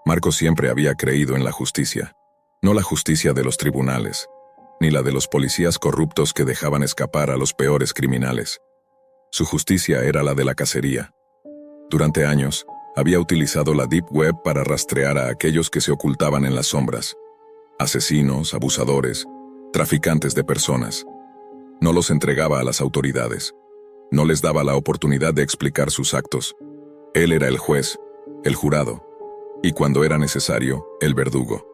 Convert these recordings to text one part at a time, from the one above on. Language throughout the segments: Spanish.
Marco siempre había creído en la justicia. No la justicia de los tribunales, ni la de los policías corruptos que dejaban escapar a los peores criminales. Su justicia era la de la cacería. Durante años, había utilizado la Deep Web para rastrear a aquellos que se ocultaban en las sombras. Asesinos, abusadores, traficantes de personas. No los entregaba a las autoridades. No les daba la oportunidad de explicar sus actos. Él era el juez, el jurado, y cuando era necesario, el verdugo.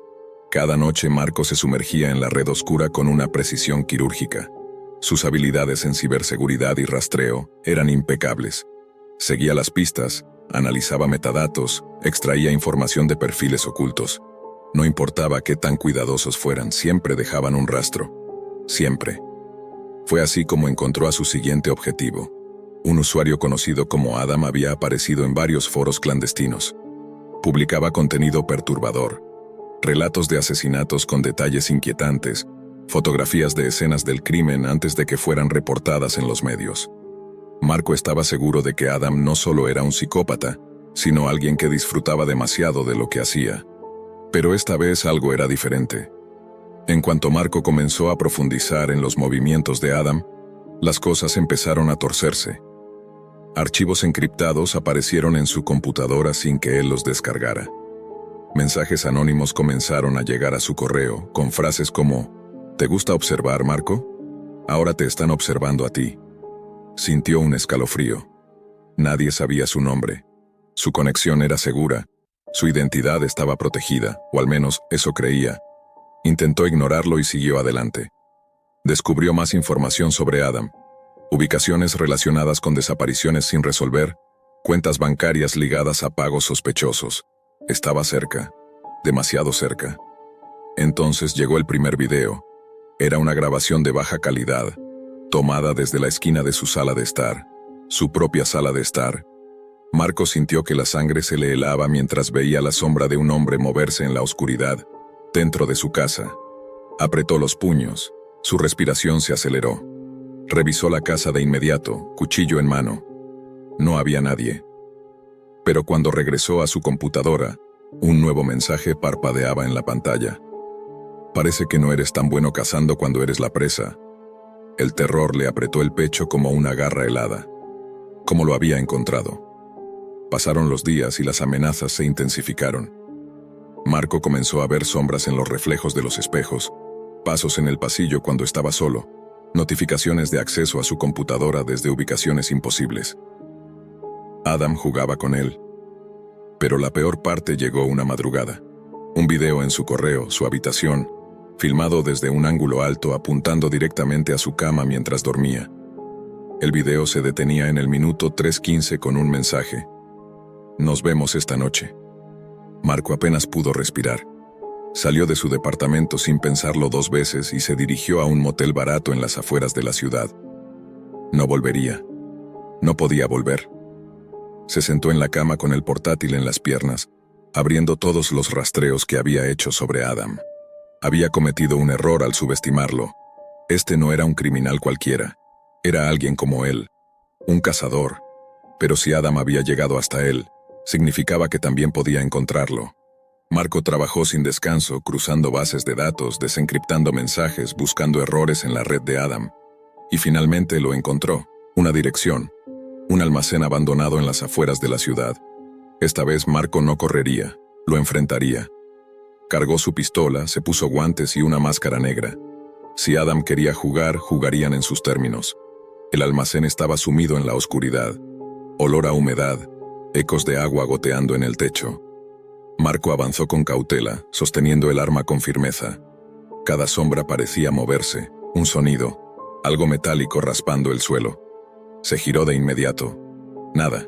Cada noche Marco se sumergía en la red oscura con una precisión quirúrgica. Sus habilidades en ciberseguridad y rastreo eran impecables. Seguía las pistas, analizaba metadatos, extraía información de perfiles ocultos. No importaba qué tan cuidadosos fueran, siempre dejaban un rastro. Siempre. Fue así como encontró a su siguiente objetivo. Un usuario conocido como Adam había aparecido en varios foros clandestinos. Publicaba contenido perturbador, relatos de asesinatos con detalles inquietantes, fotografías de escenas del crimen antes de que fueran reportadas en los medios. Marco estaba seguro de que Adam no solo era un psicópata, sino alguien que disfrutaba demasiado de lo que hacía. Pero esta vez algo era diferente. En cuanto Marco comenzó a profundizar en los movimientos de Adam, las cosas empezaron a torcerse. Archivos encriptados aparecieron en su computadora sin que él los descargara. Mensajes anónimos comenzaron a llegar a su correo, con frases como: ¿te gusta observar, Marco? Ahora te están observando a ti. Sintió un escalofrío. Nadie sabía su nombre. Su conexión era segura. Su identidad estaba protegida, o al menos eso creía. Intentó ignorarlo y siguió adelante. Descubrió más información sobre Adam. Ubicaciones relacionadas con desapariciones sin resolver, cuentas bancarias ligadas a pagos sospechosos. Estaba cerca, demasiado cerca. Entonces llegó el primer video. Era una grabación de baja calidad, tomada desde la esquina de su sala de estar, su propia sala de estar. Marco sintió que la sangre se le helaba mientras veía la sombra de un hombre moverse en la oscuridad, dentro de su casa. Apretó los puños, su respiración se aceleró. Revisó la casa de inmediato, cuchillo en mano. No había nadie. Pero cuando regresó a su computadora, un nuevo mensaje parpadeaba en la pantalla. Parece que no eres tan bueno cazando cuando eres la presa. El terror le apretó el pecho como una garra helada. Como lo había encontrado. Pasaron los días y las amenazas se intensificaron. Marco comenzó a ver sombras en los reflejos de los espejos, pasos en el pasillo cuando estaba solo, notificaciones de acceso a su computadora desde ubicaciones imposibles. Adam jugaba con él. Pero la peor parte llegó una madrugada. Un video en su correo, su habitación, filmado desde un ángulo alto apuntando directamente a su cama mientras dormía. El video se detenía en el minuto 3:15 con un mensaje: «Nos vemos esta noche». Marco apenas pudo respirar. Salió de su departamento sin pensarlo 2 veces y se dirigió a un motel barato en las afueras de la ciudad. No volvería. No podía volver. Se sentó en la cama con el portátil en las piernas, abriendo todos los rastreos que había hecho sobre Adam. Había cometido un error al subestimarlo. Este no era un criminal cualquiera. Era alguien como él. Un cazador. Pero si Adam había llegado hasta él, significaba que también podía encontrarlo. Marco trabajó sin descanso, cruzando bases de datos, desencriptando mensajes, buscando errores en la red de Adam. Y finalmente lo encontró. Una dirección. Un almacén abandonado en las afueras de la ciudad. Esta vez Marco no correría, lo enfrentaría. Cargó su pistola, se puso guantes y una máscara negra. Si Adam quería jugar, jugarían en sus términos. El almacén estaba sumido en la oscuridad. Olor a humedad, ecos de agua goteando en el techo. Marco avanzó con cautela, sosteniendo el arma con firmeza. Cada sombra parecía moverse, un sonido, algo metálico raspando el suelo. Se giró de inmediato. Nada.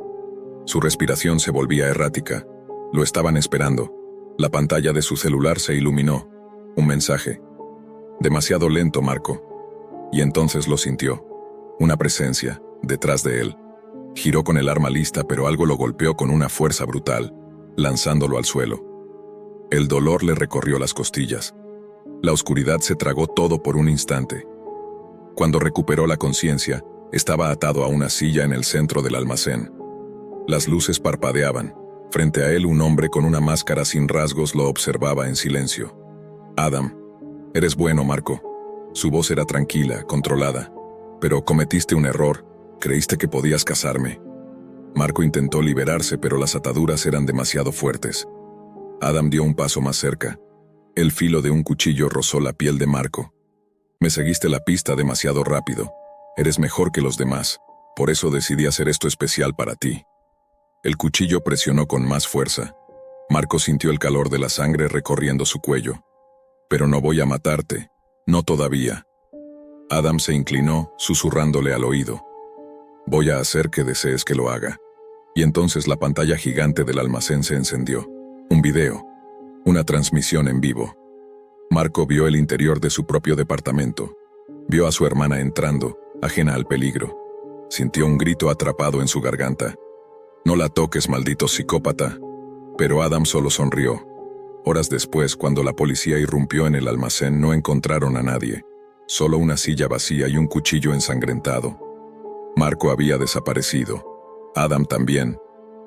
Su respiración se volvía errática. Lo estaban esperando. La pantalla de su celular se iluminó. Un mensaje. Demasiado lento, Marco. Y entonces lo sintió. Una presencia, detrás de él. Giró con el arma lista, pero algo lo golpeó con una fuerza brutal, lanzándolo al suelo. El dolor le recorrió las costillas. La oscuridad se tragó todo por un instante. Cuando recuperó la conciencia, estaba atado a una silla en el centro del almacén. Las luces parpadeaban. Frente a él, un hombre con una máscara sin rasgos lo observaba en silencio. Adam, eres bueno, Marco. Su voz era tranquila, controlada. Pero cometiste un error. Creíste que podías casarme. Marco intentó liberarse, pero las ataduras eran demasiado fuertes. Adam dio un paso más cerca. El filo de un cuchillo rozó la piel de Marco. Me seguiste la pista demasiado rápido. Eres mejor que los demás. Por eso decidí hacer esto especial para ti. El cuchillo presionó con más fuerza. Marco sintió el calor de la sangre recorriendo su cuello. Pero no voy a matarte. No todavía. Adam se inclinó, susurrándole al oído. Voy a hacer que desees que lo haga. Y entonces la pantalla gigante del almacén se encendió. Un video. Una transmisión en vivo. Marco vio el interior de su propio departamento. Vio a su hermana entrando, ajena al peligro. Sintió un grito atrapado en su garganta. No la toques, maldito psicópata. Pero Adam solo sonrió. Horas después, cuando la policía irrumpió en el almacén, no encontraron a nadie. Solo una silla vacía y un cuchillo ensangrentado. Marco había desaparecido. Adam también.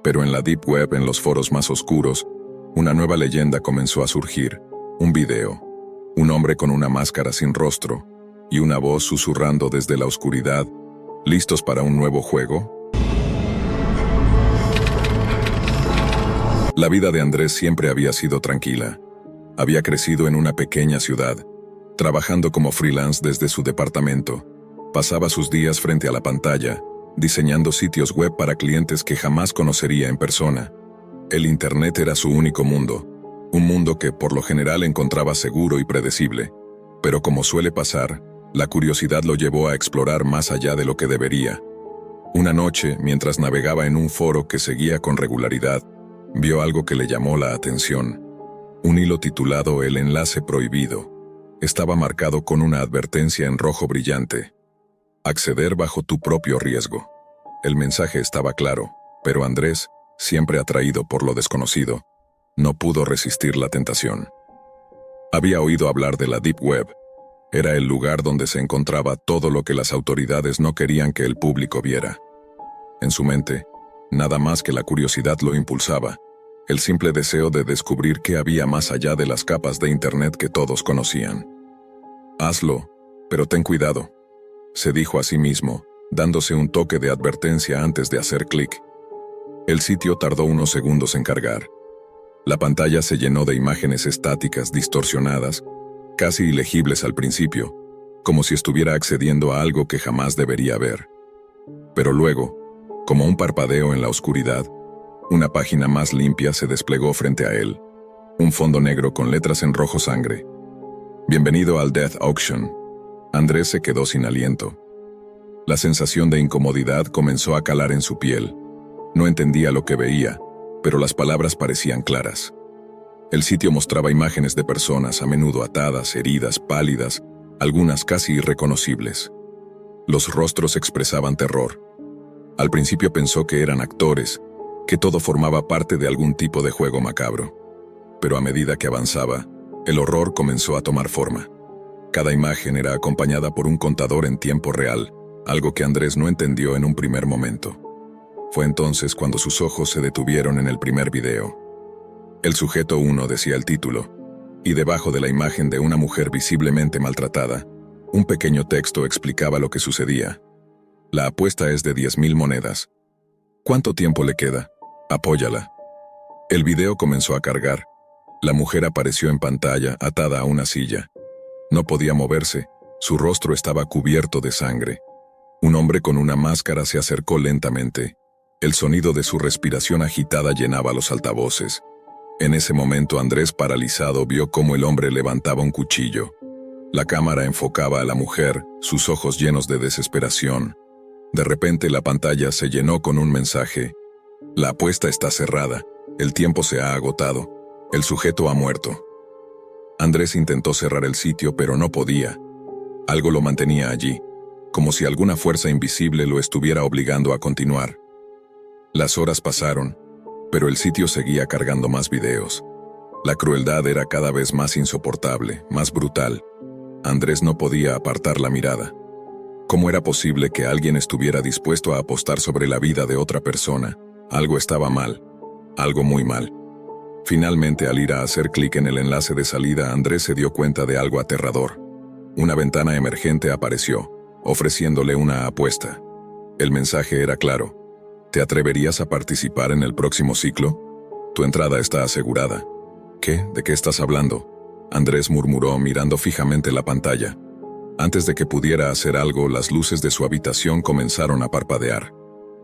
Pero en la Deep Web, en los foros más oscuros, una nueva leyenda comenzó a surgir. Un video. Un hombre con una máscara sin rostro. Y una voz susurrando desde la oscuridad. ¿Listos para un nuevo juego? La vida de Andrés siempre había sido tranquila. Había crecido en una pequeña ciudad, trabajando como freelance desde su departamento. Pasaba sus días frente a la pantalla, diseñando sitios web para clientes que jamás conocería en persona. El Internet era su único mundo, un mundo que por lo general encontraba seguro y predecible. Pero como suele pasar, la curiosidad lo llevó a explorar más allá de lo que debería. Una noche, mientras navegaba en un foro que seguía con regularidad, vio algo que le llamó la atención. Un hilo titulado El enlace prohibido. Estaba marcado con una advertencia en rojo brillante. Acceder bajo tu propio riesgo. El mensaje estaba claro, pero Andrés, siempre atraído por lo desconocido, no pudo resistir la tentación. Había oído hablar de la Deep Web. Era el lugar donde se encontraba todo lo que las autoridades no querían que el público viera. En su mente, nada más que la curiosidad lo impulsaba, el simple deseo de descubrir qué había más allá de las capas de Internet que todos conocían. Hazlo, pero ten cuidado, se dijo a sí mismo, dándose un toque de advertencia antes de hacer clic. El sitio tardó unos segundos en cargar. La pantalla se llenó de imágenes estáticas distorsionadas, casi ilegibles al principio, como si estuviera accediendo a algo que jamás debería ver. Pero luego, como un parpadeo en la oscuridad, una página más limpia se desplegó frente a él. Un fondo negro con letras en rojo sangre. Bienvenido al Death Auction. Andrés se quedó sin aliento. La sensación de incomodidad comenzó a calar en su piel. No entendía lo que veía, pero las palabras parecían claras. El sitio mostraba imágenes de personas, a menudo atadas, heridas, pálidas, algunas casi irreconocibles. Los rostros expresaban terror. Al principio pensó que eran actores, que todo formaba parte de algún tipo de juego macabro. Pero a medida que avanzaba, el horror comenzó a tomar forma. Cada imagen era acompañada por un contador en tiempo real, algo que Andrés no entendió en un primer momento. Fue entonces cuando sus ojos se detuvieron en el primer video. El sujeto 1 decía el título, y debajo de la imagen de una mujer visiblemente maltratada, un pequeño texto explicaba lo que sucedía. La apuesta es de 10,000 monedas. ¿Cuánto tiempo le queda? Apóyala. El video comenzó a cargar. La mujer apareció en pantalla, atada a una silla. No podía moverse, su rostro estaba cubierto de sangre. Un hombre con una máscara se acercó lentamente. El sonido de su respiración agitada llenaba los altavoces. En ese momento Andrés, paralizado, vio cómo el hombre levantaba un cuchillo. La cámara enfocaba a la mujer, sus ojos llenos de desesperación. De repente la pantalla se llenó con un mensaje. La apuesta está cerrada, el tiempo se ha agotado, el sujeto ha muerto. Andrés intentó cerrar el sitio, pero no podía. Algo lo mantenía allí, como si alguna fuerza invisible lo estuviera obligando a continuar. Las horas pasaron, pero el sitio seguía cargando más videos. La crueldad era cada vez más insoportable, más brutal. Andrés no podía apartar la mirada. ¿Cómo era posible que alguien estuviera dispuesto a apostar sobre la vida de otra persona? Algo estaba mal. Algo muy mal. Finalmente, al ir a hacer clic en el enlace de salida, Andrés se dio cuenta de algo aterrador. Una ventana emergente apareció, ofreciéndole una apuesta. El mensaje era claro. ¿Te atreverías a participar en el próximo ciclo? Tu entrada está asegurada. ¿Qué? ¿De qué estás hablando? Andrés murmuró mirando fijamente la pantalla. Antes de que pudiera hacer algo, las luces de su habitación comenzaron a parpadear.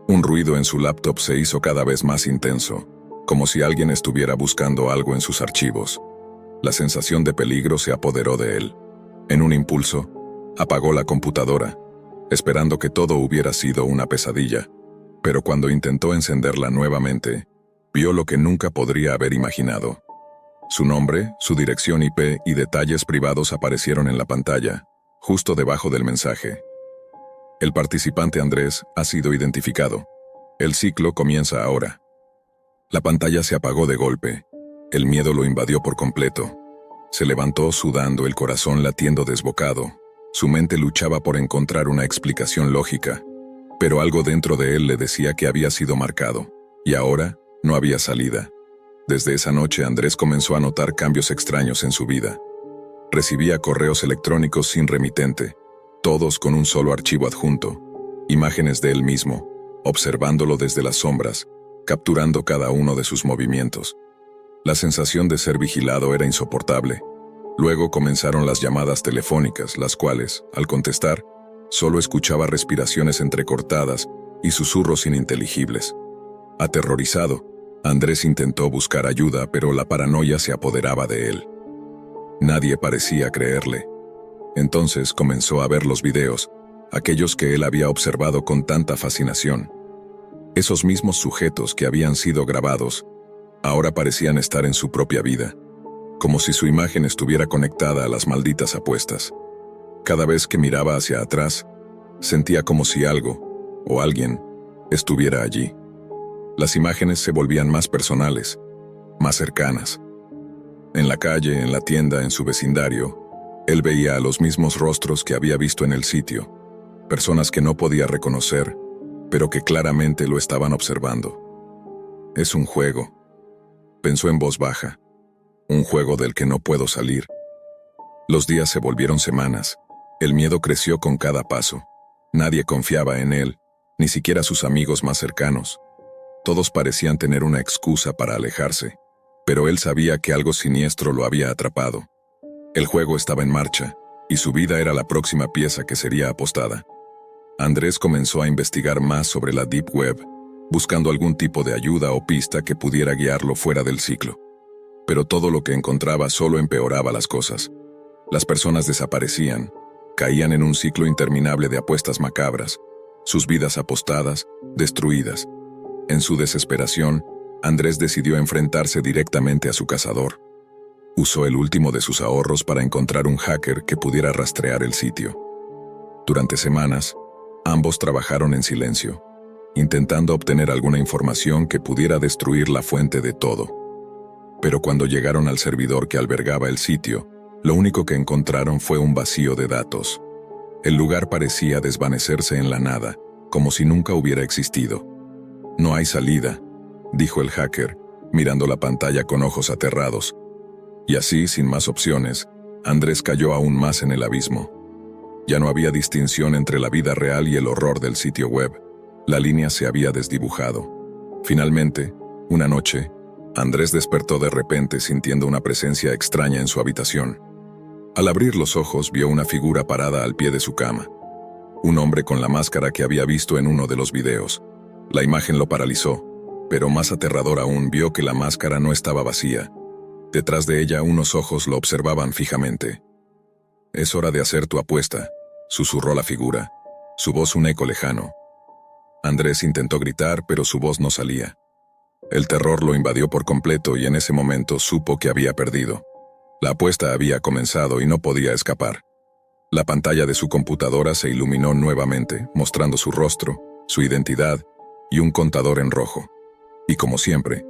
Un ruido en su laptop se hizo cada vez más intenso, como si alguien estuviera buscando algo en sus archivos. La sensación de peligro se apoderó de él. En un impulso, apagó la computadora, esperando que todo hubiera sido una pesadilla. Pero cuando intentó encenderla nuevamente, vio lo que nunca podría haber imaginado. Su nombre, su dirección IP y detalles privados aparecieron en la pantalla, justo debajo del mensaje. El participante Andrés ha sido identificado. El ciclo comienza ahora. La pantalla se apagó de golpe. El miedo lo invadió por completo. Se levantó sudando, el corazón latiendo desbocado. Su mente luchaba por encontrar una explicación lógica, pero algo dentro de él le decía que había sido marcado, y ahora no había salida. Desde esa noche Andrés comenzó a notar cambios extraños en su vida. Recibía correos electrónicos sin remitente, todos con un solo archivo adjunto, imágenes de él mismo, observándolo desde las sombras, capturando cada uno de sus movimientos. La sensación de ser vigilado era insoportable. Luego comenzaron las llamadas telefónicas, las cuales, al contestar, solo escuchaba respiraciones entrecortadas y susurros ininteligibles. Aterrorizado, Andrés intentó buscar ayuda, pero la paranoia se apoderaba de él. Nadie parecía creerle. Entonces comenzó a ver los videos, aquellos que él había observado con tanta fascinación. Esos mismos sujetos que habían sido grabados, ahora parecían estar en su propia vida, como si su imagen estuviera conectada a las malditas apuestas. Cada vez que miraba hacia atrás, sentía como si algo, o alguien, estuviera allí. Las imágenes se volvían más personales, más cercanas. En la calle, en la tienda, en su vecindario, él veía a los mismos rostros que había visto en el sitio, personas que no podía reconocer, pero que claramente lo estaban observando. Es un juego, pensó en voz baja, un juego del que no puedo salir. Los días se volvieron semanas, el miedo creció con cada paso. Nadie confiaba en él, ni siquiera sus amigos más cercanos. Todos parecían tener una excusa para alejarse, pero él sabía que algo siniestro lo había atrapado. El juego estaba en marcha, y su vida era la próxima pieza que sería apostada. Andrés comenzó a investigar más sobre la Deep Web, buscando algún tipo de ayuda o pista que pudiera guiarlo fuera del ciclo. Pero todo lo que encontraba solo empeoraba las cosas. Las personas desaparecían, caían en un ciclo interminable de apuestas macabras, sus vidas apostadas, destruidas. En su desesperación, Andrés decidió enfrentarse directamente a su cazador. Usó el último de sus ahorros para encontrar un hacker que pudiera rastrear el sitio. Durante semanas, ambos trabajaron en silencio, intentando obtener alguna información que pudiera destruir la fuente de todo. Pero cuando llegaron al servidor que albergaba el sitio, lo único que encontraron fue un vacío de datos. El lugar parecía desvanecerse en la nada, como si nunca hubiera existido. «No hay salida», dijo el hacker, mirando la pantalla con ojos aterrados. Y así, sin más opciones, Andrés cayó aún más en el abismo. Ya no había distinción entre la vida real y el horror del sitio web. La línea se había desdibujado. Finalmente, una noche, Andrés despertó de repente sintiendo una presencia extraña en su habitación. Al abrir los ojos vio una figura parada al pie de su cama. Un hombre con la máscara que había visto en uno de los videos. La imagen lo paralizó, pero más aterrador aún vio que la máscara no estaba vacía. Detrás de ella unos ojos lo observaban fijamente. «Es hora de hacer tu apuesta», susurró la figura, su voz un eco lejano. Andrés intentó gritar, pero su voz no salía. El terror lo invadió por completo y en ese momento supo que había perdido. La apuesta había comenzado y no podía escapar. La pantalla de su computadora se iluminó nuevamente, mostrando su rostro, su identidad y un contador en rojo. Y como siempre,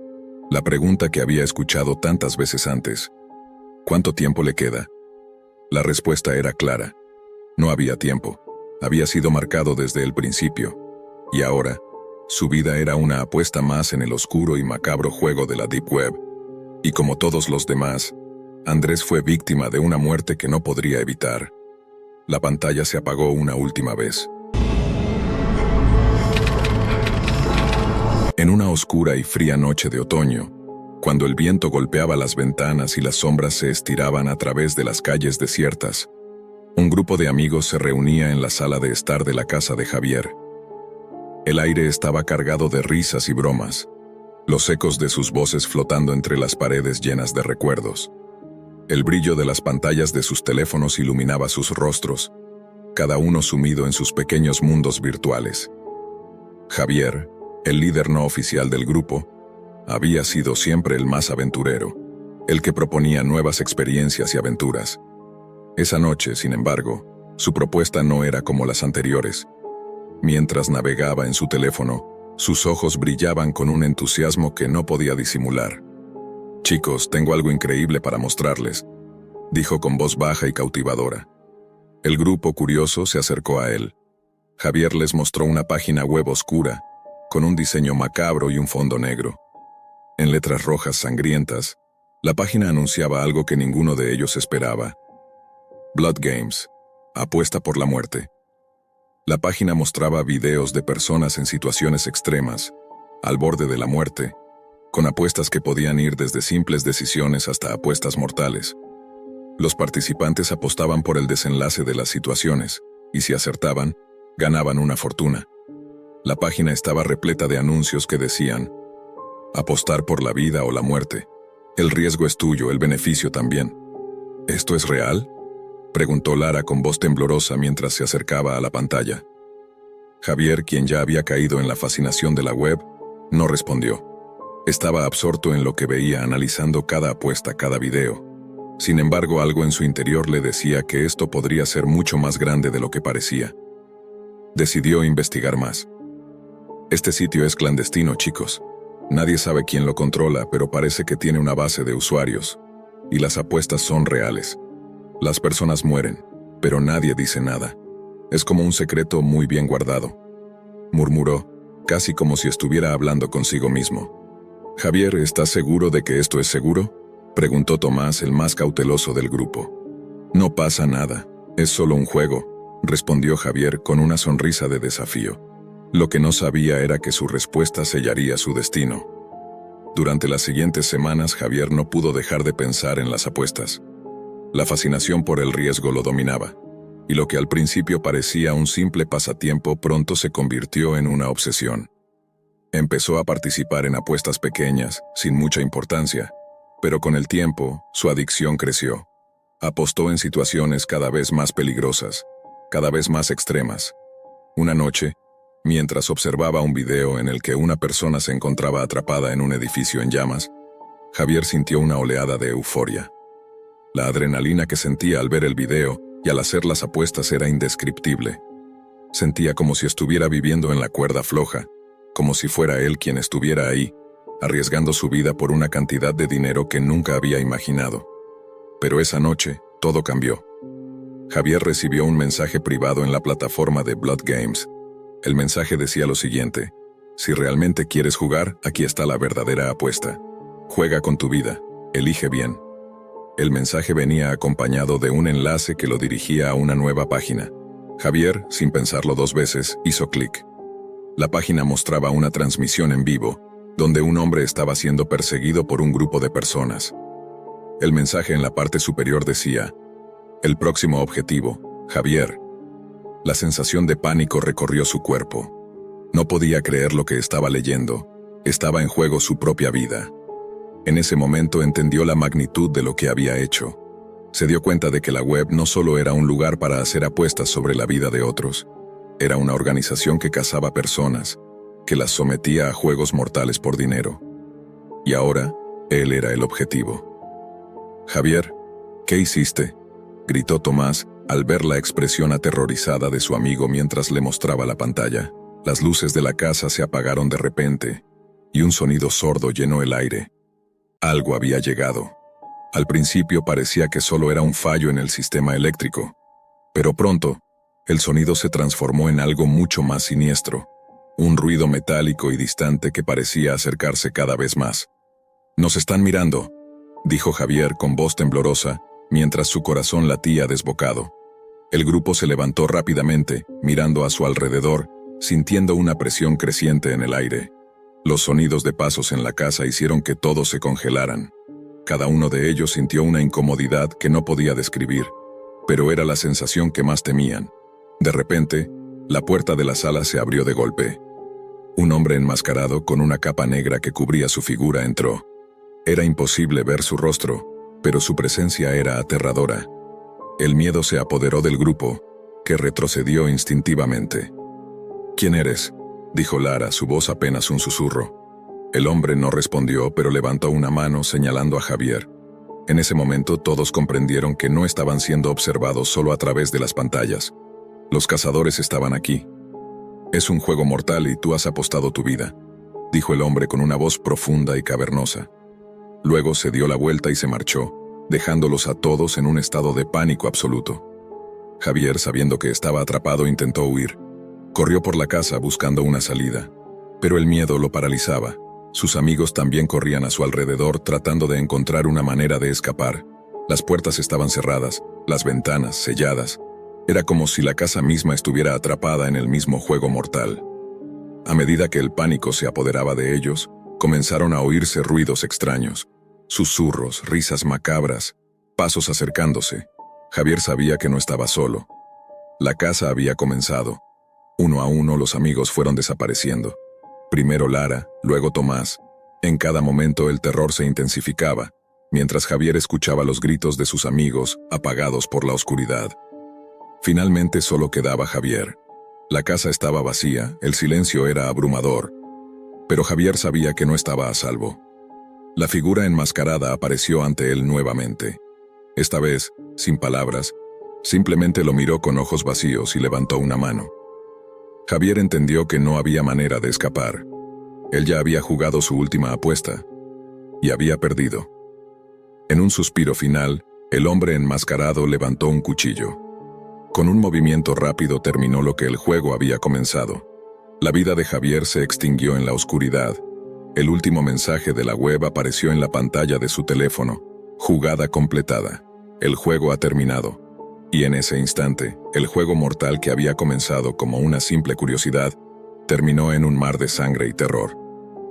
la pregunta que había escuchado tantas veces antes: ¿cuánto tiempo le queda? La respuesta era clara. No había tiempo. Había sido marcado desde el principio. Y ahora, Su vida era una apuesta más en el oscuro y macabro juego de la Deep Web. Y como todos los demás, Andrés fue víctima de una muerte que no podría evitar. La pantalla se apagó una última vez. En una oscura y fría noche de otoño, cuando el viento golpeaba las ventanas y las sombras se estiraban a través de las calles desiertas, un grupo de amigos se reunía en la sala de estar de la casa de Javier. El aire estaba cargado de risas y bromas, los ecos de sus voces flotando entre las paredes llenas de recuerdos. El brillo de las pantallas de sus teléfonos iluminaba sus rostros, cada uno sumido en sus pequeños mundos virtuales. Javier, el líder no oficial del grupo, había sido siempre el más aventurero, el que proponía nuevas experiencias y aventuras. Esa noche, sin embargo, su propuesta no era como las anteriores. Mientras navegaba en su teléfono, sus ojos brillaban con un entusiasmo que no podía disimular. «Chicos, tengo algo increíble para mostrarles», dijo con voz baja y cautivadora. El grupo, curioso, se acercó a él. Javier les mostró una página web oscura, con un diseño macabro y un fondo negro. En letras rojas sangrientas, la página anunciaba algo que ninguno de ellos esperaba. Blood Games, apuesta por la muerte. La página mostraba videos de personas en situaciones extremas, al borde de la muerte, con apuestas que podían ir desde simples decisiones hasta apuestas mortales. Los participantes apostaban por el desenlace de las situaciones, y si acertaban, ganaban una fortuna. La página estaba repleta de anuncios que decían: apostar por la vida o la muerte. El riesgo es tuyo, el beneficio también. ¿Esto es real?, preguntó Lara con voz temblorosa mientras se acercaba a la pantalla. Javier, quien ya había caído en la fascinación de la web, no respondió. Estaba absorto en lo que veía, analizando cada apuesta, cada video. Sin embargo, algo en su interior le decía que esto podría ser mucho más grande de lo que parecía. Decidió investigar más. Este sitio es clandestino, chicos. Nadie sabe quién lo controla, pero parece que tiene una base de usuarios. Y las apuestas son reales. Las personas mueren, pero nadie dice nada. Es como un secreto muy bien guardado. Murmuró, casi como si estuviera hablando consigo mismo. Javier, ¿estás seguro de que esto es seguro?, preguntó Tomás, el más cauteloso del grupo. No pasa nada, es solo un juego, respondió Javier con una sonrisa de desafío. Lo que no sabía era que su respuesta sellaría su destino. Durante las siguientes semanas, Javier no pudo dejar de pensar en las apuestas. La fascinación por el riesgo lo dominaba, y lo que al principio parecía un simple pasatiempo pronto se convirtió en una obsesión. Empezó a participar en apuestas pequeñas, sin mucha importancia, pero con el tiempo, su adicción creció. Apostó en situaciones cada vez más peligrosas, cada vez más extremas. Una noche, mientras observaba un video en el que una persona se encontraba atrapada en un edificio en llamas, Javier sintió una oleada de euforia. La adrenalina que sentía al ver el video y al hacer las apuestas era indescriptible. Sentía como si estuviera viviendo en la cuerda floja, como si fuera él quien estuviera ahí, arriesgando su vida por una cantidad de dinero que nunca había imaginado. Pero esa noche, todo cambió. Javier recibió un mensaje privado en la plataforma de Blood Games. El mensaje decía lo siguiente: si realmente quieres jugar, aquí está la verdadera apuesta. Juega con tu vida, elige bien. El mensaje venía acompañado de un enlace que lo dirigía a una nueva página. Javier, sin pensarlo dos veces, hizo clic. La página mostraba una transmisión en vivo, donde un hombre estaba siendo perseguido por un grupo de personas. El mensaje en la parte superior decía: el próximo objetivo, Javier. La sensación de pánico recorrió su cuerpo. No podía creer lo que estaba leyendo. Estaba en juego su propia vida. En ese momento entendió la magnitud de lo que había hecho. Se dio cuenta de que la web no solo era un lugar para hacer apuestas sobre la vida de otros. Era una organización que cazaba personas, que las sometía a juegos mortales por dinero. Y ahora, él era el objetivo. «Javier, ¿qué hiciste?», gritó Tomás al ver la expresión aterrorizada de su amigo mientras le mostraba la pantalla. Las luces de la casa se apagaron de repente, y un sonido sordo llenó el aire. Algo había llegado. Al principio parecía que solo era un fallo en el sistema eléctrico, pero pronto, el sonido se transformó en algo mucho más siniestro. un ruido metálico y distante que parecía acercarse cada vez más. «Nos están mirando», dijo Javier con voz temblorosa, mientras su corazón latía desbocado. El grupo se levantó rápidamente, mirando a su alrededor, sintiendo una presión creciente en el aire. Los sonidos de pasos en la casa hicieron que todos se congelaran. Cada uno de ellos sintió una incomodidad que no podía describir, pero era la sensación que más temían. De repente, la puerta de la sala se abrió de golpe. Un hombre enmascarado con una capa negra que cubría su figura entró. Era imposible ver su rostro, pero su presencia era aterradora. El miedo se apoderó del grupo, que retrocedió instintivamente. «¿Quién eres?», dijo Lara, su voz apenas un susurro. El hombre no respondió, pero levantó una mano señalando a Javier. En ese momento todos comprendieron que no estaban siendo observados solo a través de las pantallas. Los cazadores estaban aquí. «Es un juego mortal y tú has apostado tu vida», dijo el hombre con una voz profunda y cavernosa. Luego se dio la vuelta y se marchó, dejándolos a todos en un estado de pánico absoluto. Javier, sabiendo que estaba atrapado, intentó huir. Corrió por la casa buscando una salida, pero el miedo lo paralizaba. Sus amigos también corrían a su alrededor tratando de encontrar una manera de escapar. Las puertas estaban cerradas, las ventanas selladas. Era como si la casa misma estuviera atrapada en el mismo juego mortal. A medida que el pánico se apoderaba de ellos, comenzaron a oírse ruidos extraños. Susurros, risas macabras, pasos acercándose. Javier sabía que no estaba solo. La casa había comenzado. Uno a uno los amigos fueron desapareciendo. Primero Lara, luego Tomás. En cada momento el terror se intensificaba, mientras Javier escuchaba los gritos de sus amigos, apagados por la oscuridad. Finalmente solo quedaba Javier. La casa estaba vacía, el silencio era abrumador. Pero Javier sabía que no estaba a salvo. La figura enmascarada apareció ante él nuevamente. Esta vez, sin palabras, simplemente lo miró con ojos vacíos y levantó una mano. Javier entendió que no había manera de escapar. Él ya había jugado su última apuesta y había perdido. En un suspiro final, el hombre enmascarado levantó un cuchillo. Con un movimiento rápido terminó lo que el juego había comenzado. La vida de Javier se extinguió en la oscuridad. El último mensaje de la web apareció en la pantalla de su teléfono. Jugada completada. El juego ha terminado. Y en ese instante, el juego mortal que había comenzado como una simple curiosidad, terminó en un mar de sangre y terror.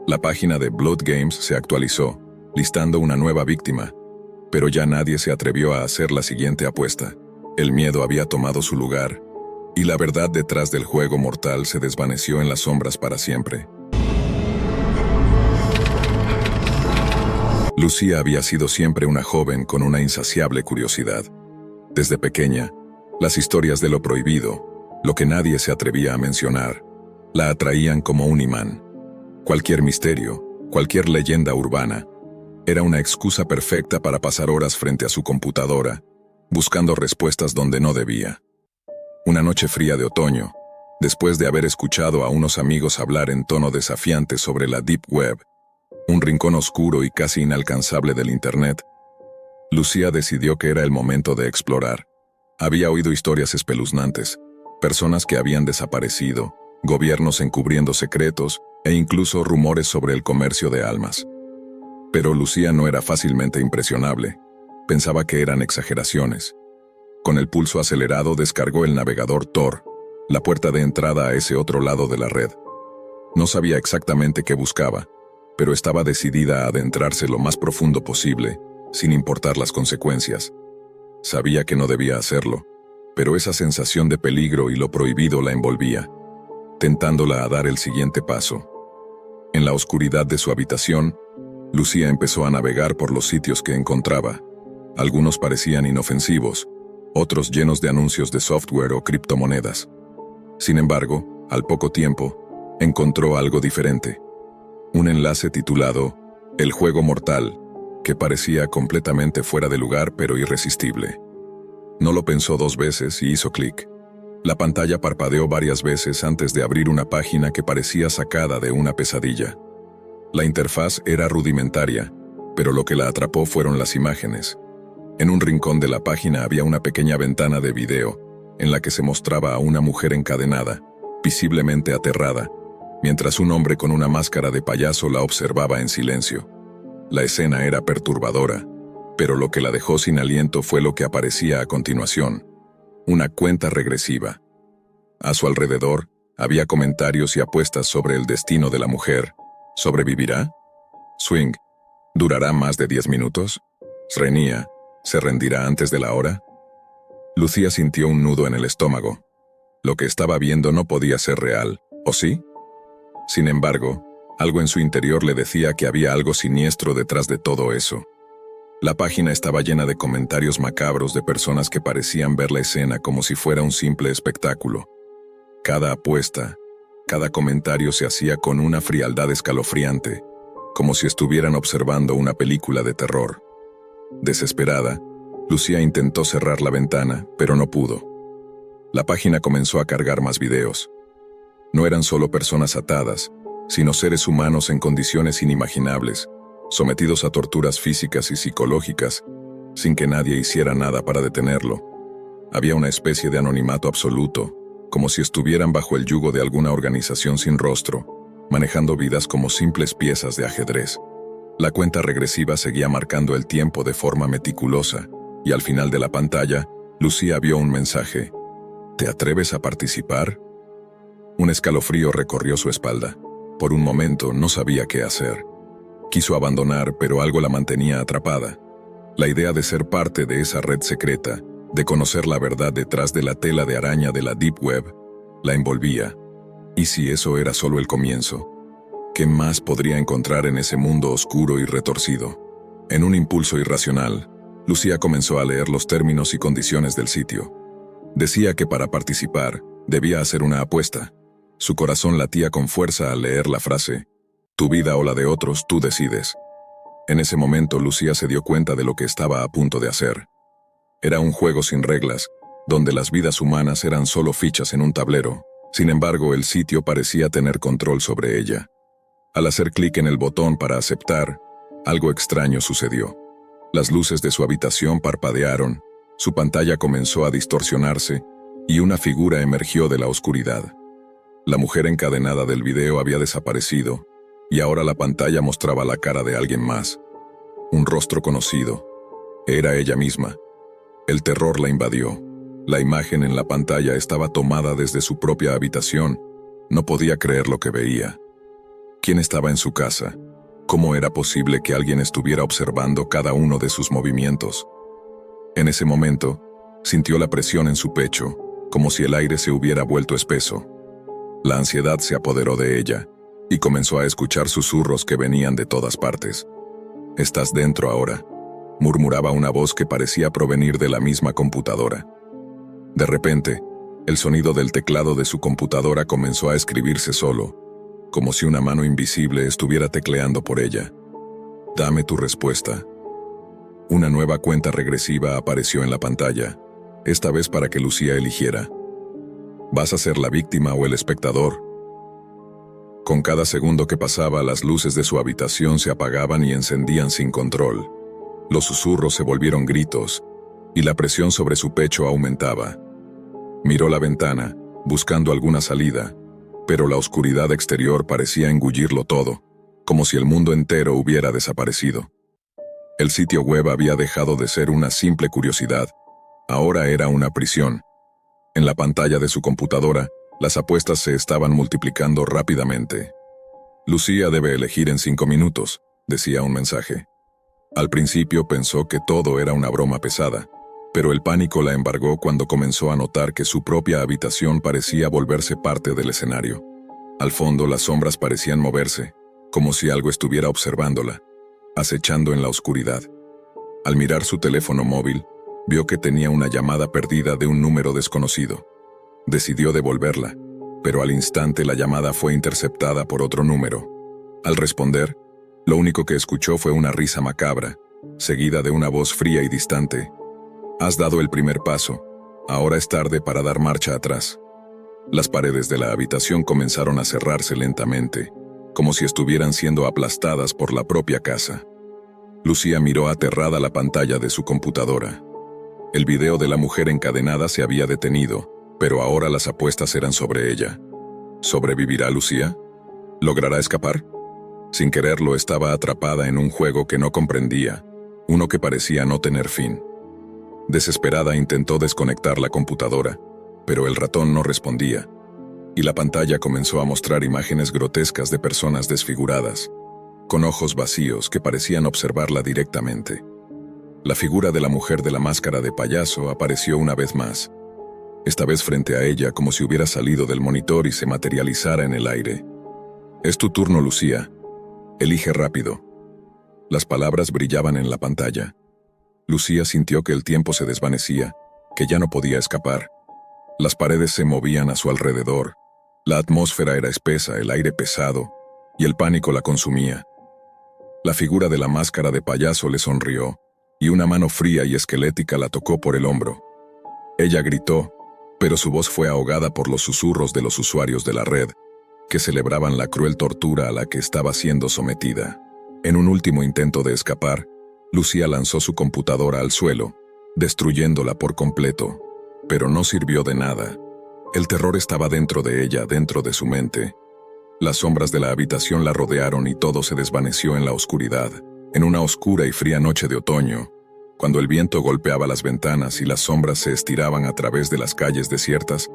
La página de Blood Games se actualizó, listando una nueva víctima, pero ya nadie se atrevió a hacer la siguiente apuesta. El miedo había tomado su lugar, y la verdad detrás del juego mortal se desvaneció en las sombras para siempre. Lucía había sido siempre una joven con una insaciable curiosidad. Desde pequeña, las historias de lo prohibido, lo que nadie se atrevía a mencionar, la atraían como un imán. Cualquier misterio, cualquier leyenda urbana, era una excusa perfecta para pasar horas frente a su computadora, buscando respuestas donde no debía. Una noche fría de otoño, después de haber escuchado a unos amigos hablar en tono desafiante sobre la Deep Web, un rincón oscuro y casi inalcanzable del Internet, Lucía decidió que era el momento de explorar. Había oído historias espeluznantes, personas que habían desaparecido, gobiernos encubriendo secretos e incluso rumores sobre el comercio de almas. Pero Lucía no era fácilmente impresionable. Pensaba que eran exageraciones. Con el pulso acelerado descargó el navegador Tor, la puerta de entrada a ese otro lado de la red. No sabía exactamente qué buscaba, pero estaba decidida a adentrarse lo más profundo posible, sin importar las consecuencias. Sabía que no debía hacerlo, pero esa sensación de peligro y lo prohibido la envolvía, tentándola a dar el siguiente paso. En la oscuridad de su habitación, Lucía empezó a navegar por los sitios que encontraba. Algunos parecían inofensivos, otros llenos de anuncios de software o criptomonedas. Sin embargo, al poco tiempo, encontró algo diferente. Un enlace titulado El juego mortal, que parecía completamente fuera de lugar pero irresistible. No lo pensó dos veces y hizo clic. La pantalla parpadeó varias veces antes de abrir una página que parecía sacada de una pesadilla. La interfaz era rudimentaria, pero lo que la atrapó fueron las imágenes. En un rincón de la página había una pequeña ventana de video, en la que se mostraba a una mujer encadenada, visiblemente aterrada, mientras un hombre con una máscara de payaso la observaba en silencio. La escena era perturbadora, pero lo que la dejó sin aliento fue lo que aparecía a continuación: una cuenta regresiva. A su alrededor había comentarios y apuestas sobre el destino de la mujer. ¿Sobrevivirá? Swing. ¿Durará más de 10 minutos? Srenia. ¿Se rendirá antes de la hora? Lucía sintió un nudo en el estómago. Lo que estaba viendo no podía ser real, ¿o sí? Sin embargo, algo en su interior le decía que había algo siniestro detrás de todo eso. La página estaba llena de comentarios macabros de personas que parecían ver la escena como si fuera un simple espectáculo. Cada apuesta, cada comentario se hacía con una frialdad escalofriante, como si estuvieran observando una película de terror. Desesperada, Lucía intentó cerrar la ventana, pero no pudo. La página comenzó a cargar más videos. No eran solo personas atadas, sino seres humanos en condiciones inimaginables, sometidos a torturas físicas y psicológicas, sin que nadie hiciera nada para detenerlo. Había una especie de anonimato absoluto, como si estuvieran bajo el yugo de alguna organización sin rostro, manejando vidas como simples piezas de ajedrez. La cuenta regresiva seguía marcando el tiempo de forma meticulosa, y al final de la pantalla, Lucía vio un mensaje: ¿te atreves a participar? Un escalofrío recorrió su espalda. Por un momento no sabía qué hacer. Quiso abandonar, pero algo la mantenía atrapada. La idea de ser parte de esa red secreta, de conocer la verdad detrás de la tela de araña de la Deep Web, la envolvía. ¿Y si eso era solo el comienzo? ¿Qué más podría encontrar en ese mundo oscuro y retorcido? En un impulso irracional, Lucía comenzó a leer los términos y condiciones del sitio. Decía que para participar, debía hacer una apuesta. Su corazón latía con fuerza al leer la frase: tu vida o la de otros, tú decides. En ese momento Lucía se dio cuenta de lo que estaba a punto de hacer. Era un juego sin reglas, donde las vidas humanas eran solo fichas en un tablero. Sin embargo, el sitio parecía tener control sobre ella. Al hacer clic en el botón para aceptar, algo extraño sucedió. Las luces de su habitación parpadearon, su pantalla comenzó a distorsionarse, y una figura emergió de la oscuridad. La mujer encadenada del video había desaparecido, y ahora la pantalla mostraba la cara de alguien más. Un rostro conocido. Era ella misma. El terror la invadió. La imagen en la pantalla estaba tomada desde su propia habitación. No podía creer lo que veía. ¿Quién estaba en su casa? ¿Cómo era posible que alguien estuviera observando cada uno de sus movimientos? En ese momento, sintió la presión en su pecho, como si el aire se hubiera vuelto espeso. La ansiedad se apoderó de ella, y comenzó a escuchar susurros que venían de todas partes. «Estás dentro ahora», murmuraba una voz que parecía provenir de la misma computadora. De repente, el sonido del teclado de su computadora comenzó a escribirse solo, como si una mano invisible estuviera tecleando por ella. «Dame tu respuesta». Una nueva cuenta regresiva apareció en la pantalla, esta vez para que Lucía eligiera. ¿Vas a ser la víctima o el espectador? Con cada segundo que pasaba, las luces de su habitación se apagaban y encendían sin control. Los susurros se volvieron gritos, y la presión sobre su pecho aumentaba. Miró la ventana, buscando alguna salida, pero la oscuridad exterior parecía engullirlo todo, como si el mundo entero hubiera desaparecido. El sitio web había dejado de ser una simple curiosidad, ahora era una prisión. En la pantalla de su computadora, las apuestas se estaban multiplicando rápidamente. «Lucía debe elegir en 5 minutos», decía un mensaje. Al principio pensó que todo era una broma pesada, pero el pánico la embargó cuando comenzó a notar que su propia habitación parecía volverse parte del escenario. Al fondo las sombras parecían moverse, como si algo estuviera observándola, acechando en la oscuridad. Al mirar su teléfono móvil, vio que tenía una llamada perdida de un número desconocido. Decidió devolverla, pero al instante la llamada fue interceptada por otro número. Al responder, lo único que escuchó fue una risa macabra, seguida de una voz fría y distante. «Has dado el primer paso, ahora es tarde para dar marcha atrás». Las paredes de la habitación comenzaron a cerrarse lentamente, como si estuvieran siendo aplastadas por la propia casa. Lucía miró aterrada la pantalla de su computadora. El video de la mujer encadenada se había detenido, pero ahora las apuestas eran sobre ella. ¿Sobrevivirá Lucía? ¿Logrará escapar? Sin quererlo, estaba atrapada en un juego que no comprendía, uno que parecía no tener fin. Desesperada intentó desconectar la computadora, pero el ratón no respondía, y la pantalla comenzó a mostrar imágenes grotescas de personas desfiguradas, con ojos vacíos que parecían observarla directamente. La figura de la mujer de la máscara de payaso apareció una vez más, esta vez frente a ella como si hubiera salido del monitor y se materializara en el aire. «Es tu turno, Lucía. Elige rápido». Las palabras brillaban en la pantalla. Lucía sintió que el tiempo se desvanecía, que ya no podía escapar. Las paredes se movían a su alrededor, la atmósfera era espesa, el aire pesado, y el pánico la consumía. La figura de la máscara de payaso le sonrió, y una mano fría y esquelética la tocó por el hombro. Ella gritó, pero su voz fue ahogada por los susurros de los usuarios de la red, que celebraban la cruel tortura a la que estaba siendo sometida. En un último intento de escapar, Lucía lanzó su computadora al suelo, destruyéndola por completo, pero no sirvió de nada. El terror estaba dentro de ella, dentro de su mente. Las sombras de la habitación la rodearon y todo se desvaneció en la oscuridad. En una oscura y fría noche de otoño, cuando el viento golpeaba las ventanas y las sombras se estiraban a través de las calles desiertas,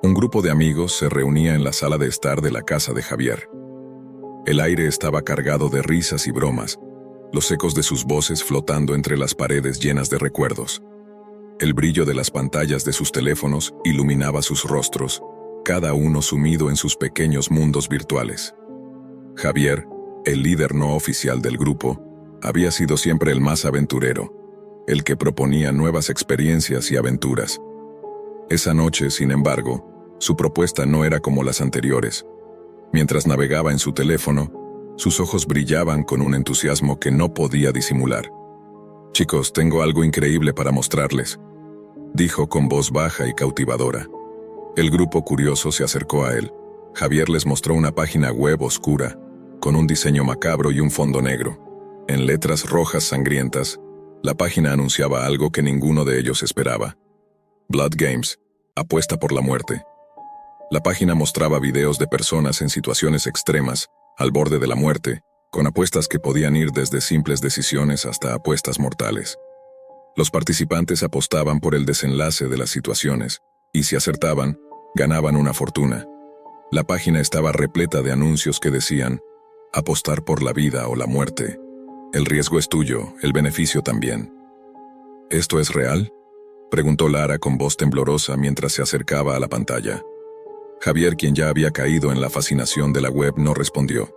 un grupo de amigos se reunía en la sala de estar de la casa de Javier. El aire estaba cargado de risas y bromas, los ecos de sus voces flotando entre las paredes llenas de recuerdos. El brillo de las pantallas de sus teléfonos iluminaba sus rostros, cada uno sumido en sus pequeños mundos virtuales. Javier, el líder no oficial del grupo, había sido siempre el más aventurero, el que proponía nuevas experiencias y aventuras. Esa noche, sin embargo, su propuesta no era como las anteriores. Mientras navegaba en su teléfono, sus ojos brillaban con un entusiasmo que no podía disimular. «Chicos, tengo algo increíble para mostrarles», dijo con voz baja y cautivadora. El grupo curioso se acercó a él. Javier les mostró una página web oscura, con un diseño macabro y un fondo negro. En letras rojas sangrientas, la página anunciaba algo que ninguno de ellos esperaba. Blood Games, apuesta por la muerte. La página mostraba videos de personas en situaciones extremas, al borde de la muerte, con apuestas que podían ir desde simples decisiones hasta apuestas mortales. Los participantes apostaban por el desenlace de las situaciones, y si acertaban, ganaban una fortuna. La página estaba repleta de anuncios que decían, apostar por la vida o la muerte. El riesgo es tuyo, el beneficio también. ¿Esto es real?, preguntó Lara con voz temblorosa mientras se acercaba a la pantalla. Javier, quien ya había caído en la fascinación de la web, no respondió.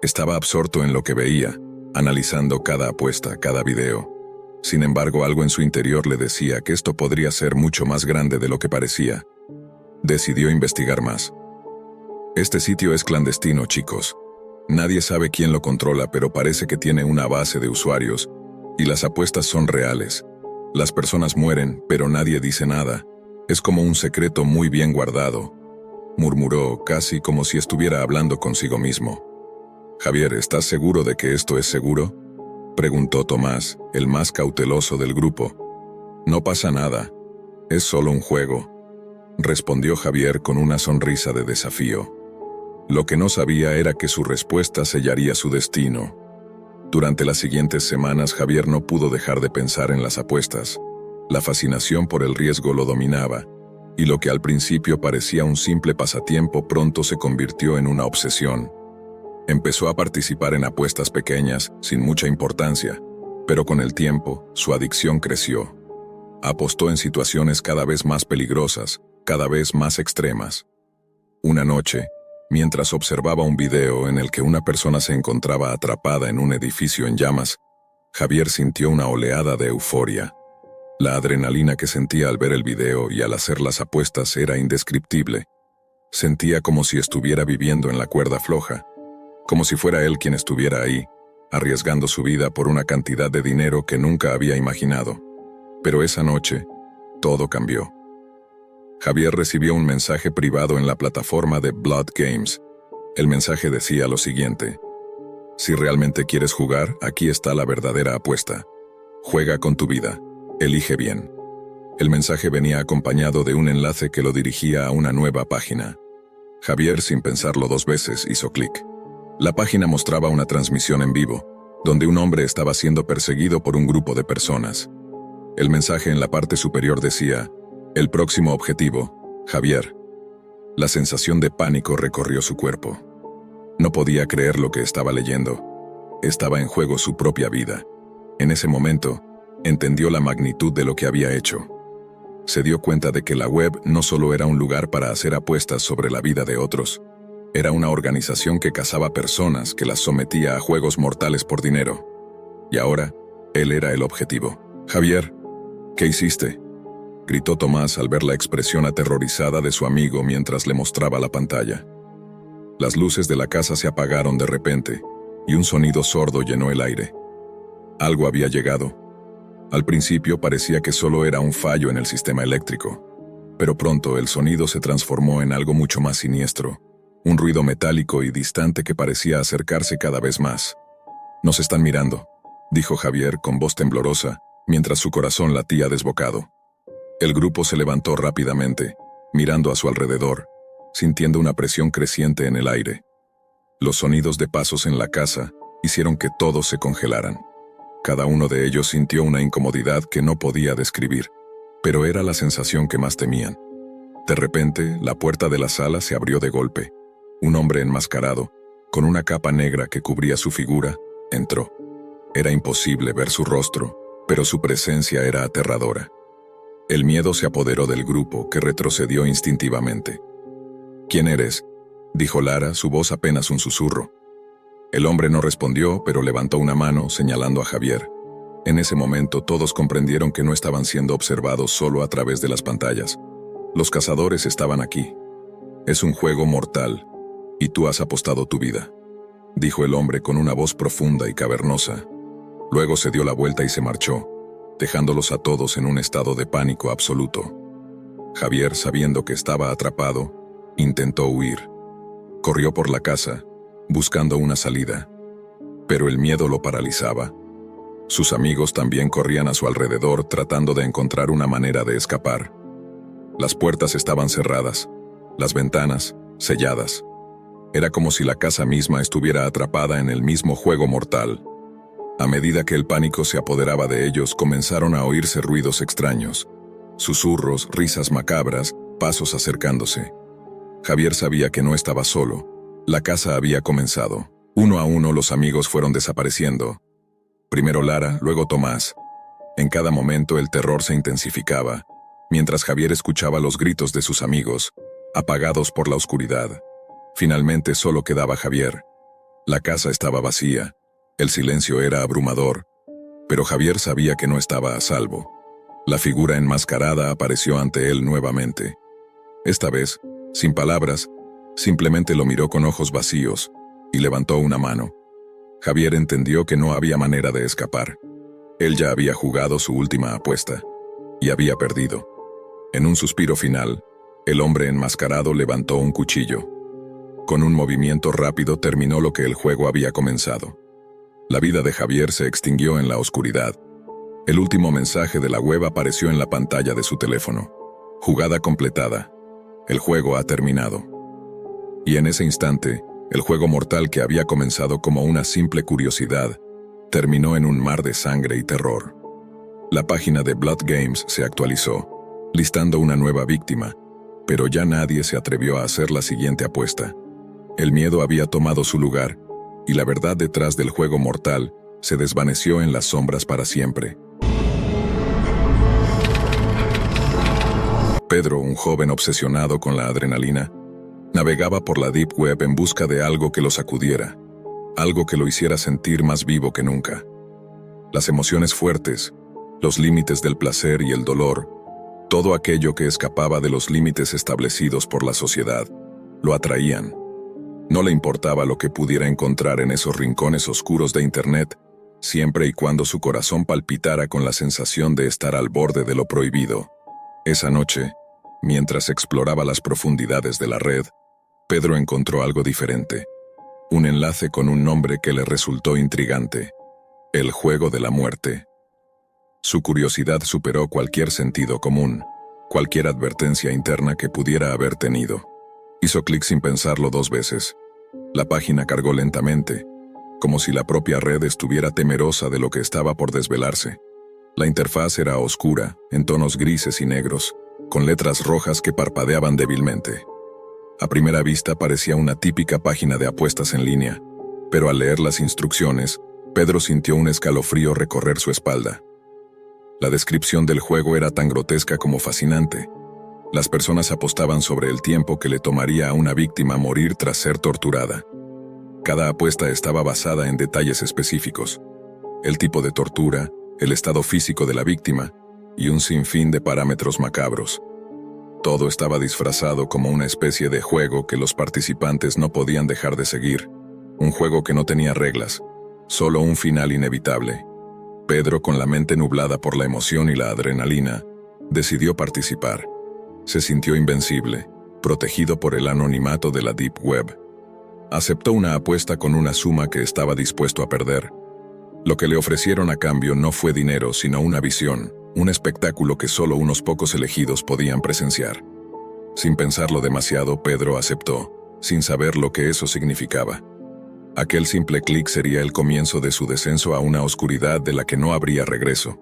Estaba absorto en lo que veía, analizando cada apuesta, cada video. Sin embargo, algo en su interior le decía que esto podría ser mucho más grande de lo que parecía. Decidió investigar más. Este sitio es clandestino, chicos. Nadie sabe quién lo controla, pero parece que tiene una base de usuarios, y las apuestas son reales. Las personas mueren, pero nadie dice nada. Es como un secreto muy bien guardado, murmuró, casi como si estuviera hablando consigo mismo. Javier, ¿estás seguro de que esto es seguro?, preguntó Tomás, el más cauteloso del grupo. No pasa nada. Es solo un juego, respondió Javier con una sonrisa de desafío. Lo que no sabía era que su respuesta sellaría su destino. Durante las siguientes semanas, Javier no pudo dejar de pensar en las apuestas. La fascinación por el riesgo lo dominaba, y lo que al principio parecía un simple pasatiempo pronto se convirtió en una obsesión. Empezó a participar en apuestas pequeñas, sin mucha importancia, pero con el tiempo, su adicción creció. Apostó en situaciones cada vez más peligrosas, cada vez más extremas. Una noche, mientras observaba un video en el que una persona se encontraba atrapada en un edificio en llamas, Javier sintió una oleada de euforia. La adrenalina que sentía al ver el video y al hacer las apuestas era indescriptible. Sentía como si estuviera viviendo en la cuerda floja, como si fuera él quien estuviera ahí, arriesgando su vida por una cantidad de dinero que nunca había imaginado. Pero esa noche, todo cambió. Javier recibió un mensaje privado en la plataforma de Blood Games. El mensaje decía lo siguiente: si realmente quieres jugar, aquí está la verdadera apuesta. Juega con tu vida. Elige bien. El mensaje venía acompañado de un enlace que lo dirigía a una nueva página. Javier, sin pensarlo dos veces, hizo clic. La página mostraba una transmisión en vivo, donde un hombre estaba siendo perseguido por un grupo de personas. El mensaje en la parte superior decía: "El próximo objetivo, Javier". La sensación de pánico recorrió su cuerpo. No podía creer lo que estaba leyendo. Estaba en juego su propia vida. En ese momento, entendió la magnitud de lo que había hecho. Se dio cuenta de que la web no solo era un lugar para hacer apuestas sobre la vida de otros, era una organización que cazaba personas, que las sometía a juegos mortales por dinero. Y ahora, él era el objetivo. «Javier, ¿qué hiciste?», gritó Tomás al ver la expresión aterrorizada de su amigo mientras le mostraba la pantalla. Las luces de la casa se apagaron de repente, y un sonido sordo llenó el aire. Algo había llegado. Al principio parecía que solo era un fallo en el sistema eléctrico, pero pronto el sonido se transformó en algo mucho más siniestro, un ruido metálico y distante que parecía acercarse cada vez más. «Nos están mirando», dijo Javier con voz temblorosa, mientras su corazón latía desbocado. El grupo se levantó rápidamente, mirando a su alrededor, sintiendo una presión creciente en el aire. Los sonidos de pasos en la casa hicieron que todos se congelaran. Cada uno de ellos sintió una incomodidad que no podía describir, pero era la sensación que más temían. De repente, la puerta de la sala se abrió de golpe. Un hombre enmascarado, con una capa negra que cubría su figura, entró. Era imposible ver su rostro, pero su presencia era aterradora. El miedo se apoderó del grupo, que retrocedió instintivamente. «¿Quién eres?», dijo Lara, su voz apenas un susurro. El hombre no respondió, pero levantó una mano, señalando a Javier. En ese momento todos comprendieron que no estaban siendo observados solo a través de las pantallas. Los cazadores estaban aquí. «Es un juego mortal, y tú has apostado tu vida», dijo el hombre con una voz profunda y cavernosa. Luego se dio la vuelta y se marchó, dejándolos a todos en un estado de pánico absoluto. Javier, sabiendo que estaba atrapado, intentó huir. Corrió por la casa, buscando una salida, pero el miedo lo paralizaba. Sus amigos también corrían a su alrededor tratando de encontrar una manera de escapar. Las puertas estaban cerradas, las ventanas selladas. Era como si la casa misma estuviera atrapada en el mismo juego mortal. A medida que el pánico se apoderaba de ellos, comenzaron a oírse ruidos extraños, susurros, risas macabras, pasos acercándose. Javier sabía que no estaba solo. La casa había comenzado. Uno a uno los amigos fueron desapareciendo. Primero Lara, luego Tomás. En cada momento el terror se intensificaba, mientras Javier escuchaba los gritos de sus amigos, apagados por la oscuridad. Finalmente solo quedaba Javier. La casa estaba vacía. El silencio era abrumador, pero Javier sabía que no estaba a salvo. La figura enmascarada apareció ante él nuevamente. Esta vez, sin palabras, simplemente lo miró con ojos vacíos y levantó una mano. Javier entendió que no había manera de escapar. Él ya había jugado su última apuesta y había perdido. En un suspiro final, el hombre enmascarado levantó un cuchillo. Con un movimiento rápido terminó lo que el juego había comenzado. La vida de Javier se extinguió en la oscuridad. El último mensaje de la web apareció en la pantalla de su teléfono. Jugada completada. El juego ha terminado. Y en ese instante, el juego mortal que había comenzado como una simple curiosidad, terminó en un mar de sangre y terror. La página de Blood Games se actualizó, listando una nueva víctima, pero ya nadie se atrevió a hacer la siguiente apuesta. El miedo había tomado su lugar, y la verdad detrás del juego mortal se desvaneció en las sombras para siempre. Pedro, un joven obsesionado con la adrenalina, navegaba por la Deep Web en busca de algo que lo sacudiera, algo que lo hiciera sentir más vivo que nunca. Las emociones fuertes, los límites del placer y el dolor, todo aquello que escapaba de los límites establecidos por la sociedad, lo atraían. No le importaba lo que pudiera encontrar en esos rincones oscuros de Internet, siempre y cuando su corazón palpitara con la sensación de estar al borde de lo prohibido. Esa noche, mientras exploraba las profundidades de la red, Pedro encontró algo diferente. Un enlace con un nombre que le resultó intrigante: el juego de la muerte. Su curiosidad superó cualquier sentido común, cualquier advertencia interna que pudiera haber tenido. Hizo clic sin pensarlo 2 veces. La página cargó lentamente, como si la propia red estuviera temerosa de lo que estaba por desvelarse. La interfaz era oscura, en tonos grises y negros, con letras rojas que parpadeaban débilmente. A primera vista parecía una típica página de apuestas en línea, pero al leer las instrucciones, Pedro sintió un escalofrío recorrer su espalda. La descripción del juego era tan grotesca como fascinante. Las personas apostaban sobre el tiempo que le tomaría a una víctima morir tras ser torturada. Cada apuesta estaba basada en detalles específicos: el tipo de tortura, el estado físico de la víctima y un sinfín de parámetros macabros. Todo estaba disfrazado como una especie de juego que los participantes no podían dejar de seguir. Un juego que no tenía reglas, solo un final inevitable. Pedro, con la mente nublada por la emoción y la adrenalina, decidió participar. Se sintió invencible, protegido por el anonimato de la Deep Web. Aceptó una apuesta con una suma que estaba dispuesto a perder. Lo que le ofrecieron a cambio no fue dinero, sino una visión, un espectáculo que solo unos pocos elegidos podían presenciar. Sin pensarlo demasiado, Pedro aceptó, sin saber lo que eso significaba. Aquel simple clic sería el comienzo de su descenso a una oscuridad de la que no habría regreso.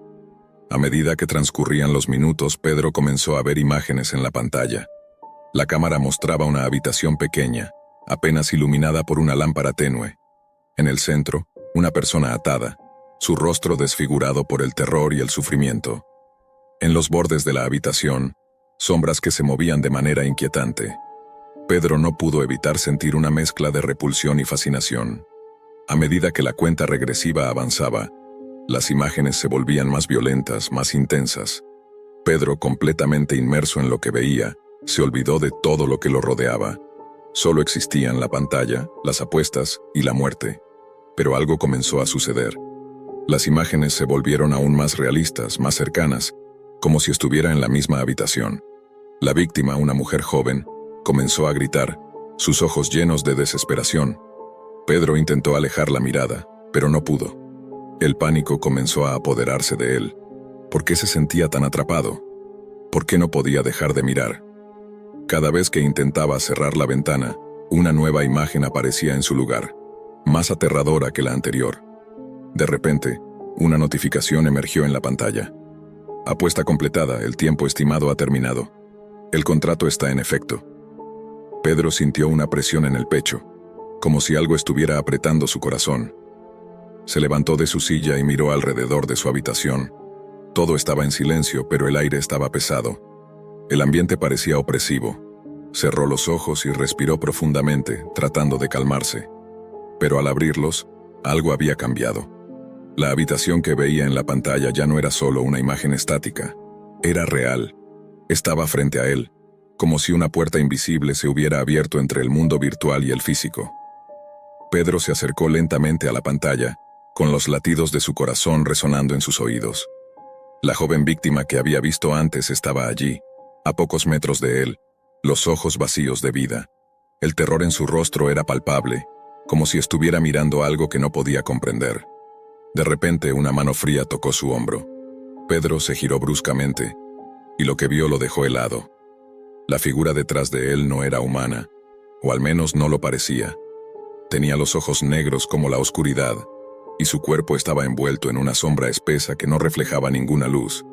A medida que transcurrían los minutos, Pedro comenzó a ver imágenes en la pantalla. La cámara mostraba una habitación pequeña, apenas iluminada por una lámpara tenue. En el centro, una persona atada, su rostro desfigurado por el terror y el sufrimiento. En los bordes de la habitación, sombras que se movían de manera inquietante. Pedro no pudo evitar sentir una mezcla de repulsión y fascinación. A medida que la cuenta regresiva avanzaba, las imágenes se volvían más violentas, más intensas. Pedro, completamente inmerso en lo que veía, se olvidó de todo lo que lo rodeaba. Solo existían la pantalla, las apuestas y la muerte. Pero algo comenzó a suceder. Las imágenes se volvieron aún más realistas, más cercanas, como si estuviera en la misma habitación. La víctima, una mujer joven, comenzó a gritar, sus ojos llenos de desesperación. Pedro intentó alejar la mirada, pero no pudo. El pánico comenzó a apoderarse de él. ¿Por qué se sentía tan atrapado? ¿Por qué no podía dejar de mirar? Cada vez que intentaba cerrar la ventana, una nueva imagen aparecía en su lugar, más aterradora que la anterior. De repente, una notificación emergió en la pantalla. Apuesta completada, el tiempo estimado ha terminado. El contrato está en efecto. Pedro sintió una presión en el pecho, como si algo estuviera apretando su corazón. Se levantó de su silla y miró alrededor de su habitación. Todo estaba en silencio, pero el aire estaba pesado. El ambiente parecía opresivo. Cerró los ojos y respiró profundamente, tratando de calmarse. Pero al abrirlos, algo había cambiado. La habitación que veía en la pantalla ya no era solo una imagen estática. Era real. Estaba frente a él, como si una puerta invisible se hubiera abierto entre el mundo virtual y el físico. Pedro se acercó lentamente a la pantalla, con los latidos de su corazón resonando en sus oídos. La joven víctima que había visto antes estaba allí, a pocos metros de él, los ojos vacíos de vida. El terror en su rostro era palpable, como si estuviera mirando algo que no podía comprender. De repente, una mano fría tocó su hombro. Pedro se giró bruscamente, y lo que vio lo dejó helado. La figura detrás de él no era humana, o al menos no lo parecía. Tenía los ojos negros como la oscuridad, y su cuerpo estaba envuelto en una sombra espesa que no reflejaba ninguna luz.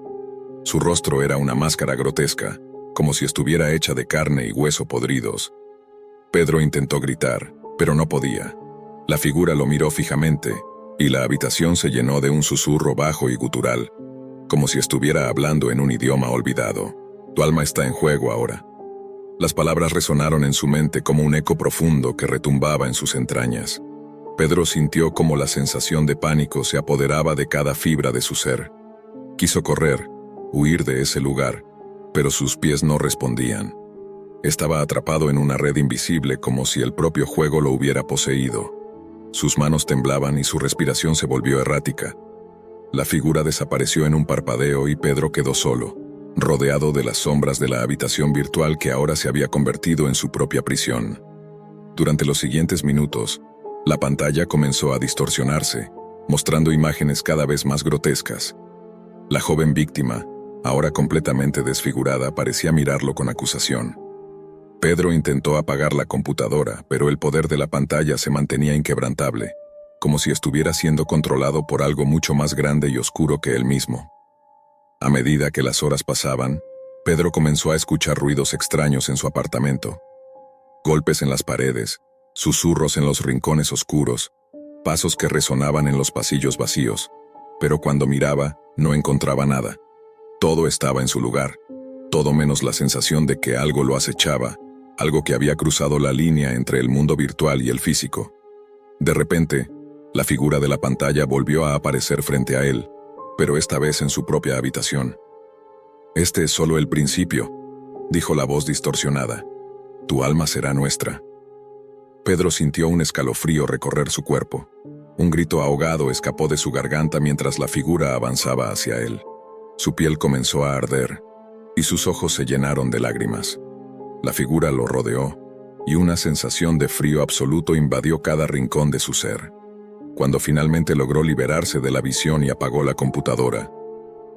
Su rostro era una máscara grotesca, como si estuviera hecha de carne y hueso podridos. Pedro intentó gritar, pero no podía. La figura lo miró fijamente, y la habitación se llenó de un susurro bajo y gutural, como si estuviera hablando en un idioma olvidado. Tu alma está en juego ahora. Las palabras resonaron en su mente como un eco profundo que retumbaba en sus entrañas. Pedro sintió como la sensación de pánico se apoderaba de cada fibra de su ser. Quiso correr, huir de ese lugar, pero sus pies no respondían. Estaba atrapado en una red invisible como si el propio juego lo hubiera poseído. Sus manos temblaban y su respiración se volvió errática. La figura desapareció en un parpadeo y Pedro quedó solo, rodeado de las sombras de la habitación virtual que ahora se había convertido en su propia prisión. Durante los siguientes minutos, la pantalla comenzó a distorsionarse, mostrando imágenes cada vez más grotescas. La joven víctima, ahora completamente desfigurada, parecía mirarlo con acusación. Pedro intentó apagar la computadora, pero el poder de la pantalla se mantenía inquebrantable, como si estuviera siendo controlado por algo mucho más grande y oscuro que él mismo. A medida que las horas pasaban, Pedro comenzó a escuchar ruidos extraños en su apartamento. Golpes en las paredes, susurros en los rincones oscuros, pasos que resonaban en los pasillos vacíos, pero cuando miraba, no encontraba nada. Todo estaba en su lugar, todo menos la sensación de que algo lo acechaba, algo que había cruzado la línea entre el mundo virtual y el físico. De repente, la figura de la pantalla volvió a aparecer frente a él, pero esta vez en su propia habitación. «Este es solo el principio», dijo la voz distorsionada. «Tu alma será nuestra». Pedro sintió un escalofrío recorrer su cuerpo. Un grito ahogado escapó de su garganta mientras la figura avanzaba hacia él. Su piel comenzó a arder, y sus ojos se llenaron de lágrimas. La figura lo rodeó, y una sensación de frío absoluto invadió cada rincón de su ser. Cuando finalmente logró liberarse de la visión y apagó la computadora,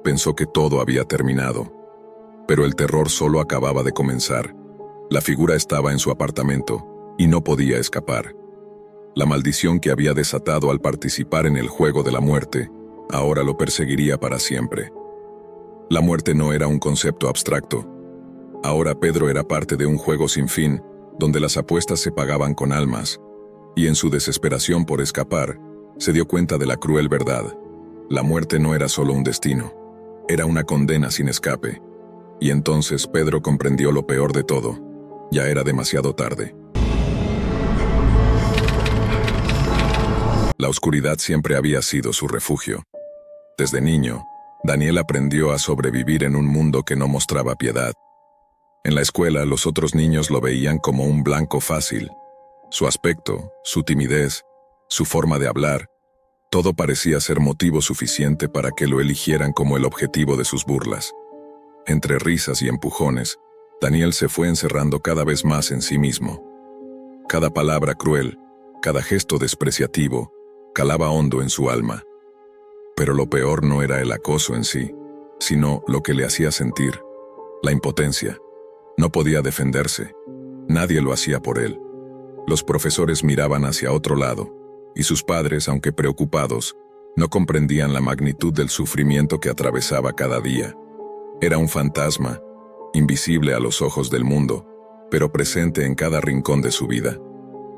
pensó que todo había terminado. Pero el terror solo acababa de comenzar. La figura estaba en su apartamento, y no podía escapar. La maldición que había desatado al participar en el juego de la muerte, ahora lo perseguiría para siempre. La muerte no era un concepto abstracto. Ahora Pedro era parte de un juego sin fin, donde las apuestas se pagaban con almas, y en su desesperación por escapar, se dio cuenta de la cruel verdad. La muerte no era solo un destino, era una condena sin escape. Y entonces Pedro comprendió lo peor de todo. Ya era demasiado tarde. La oscuridad siempre había sido su refugio. Desde niño, Daniel aprendió a sobrevivir en un mundo que no mostraba piedad. En la escuela, los otros niños lo veían como un blanco fácil. Su aspecto, su timidez, su forma de hablar, todo parecía ser motivo suficiente para que lo eligieran como el objetivo de sus burlas. Entre risas y empujones, Daniel se fue encerrando cada vez más en sí mismo. Cada palabra cruel, cada gesto despreciativo, calaba hondo en su alma. Pero lo peor no era el acoso en sí, sino lo que le hacía sentir, la impotencia. No podía defenderse, nadie lo hacía por él. Los profesores miraban hacia otro lado, y sus padres, aunque preocupados, no comprendían la magnitud del sufrimiento que atravesaba cada día. Era un fantasma, invisible a los ojos del mundo, pero presente en cada rincón de su vida.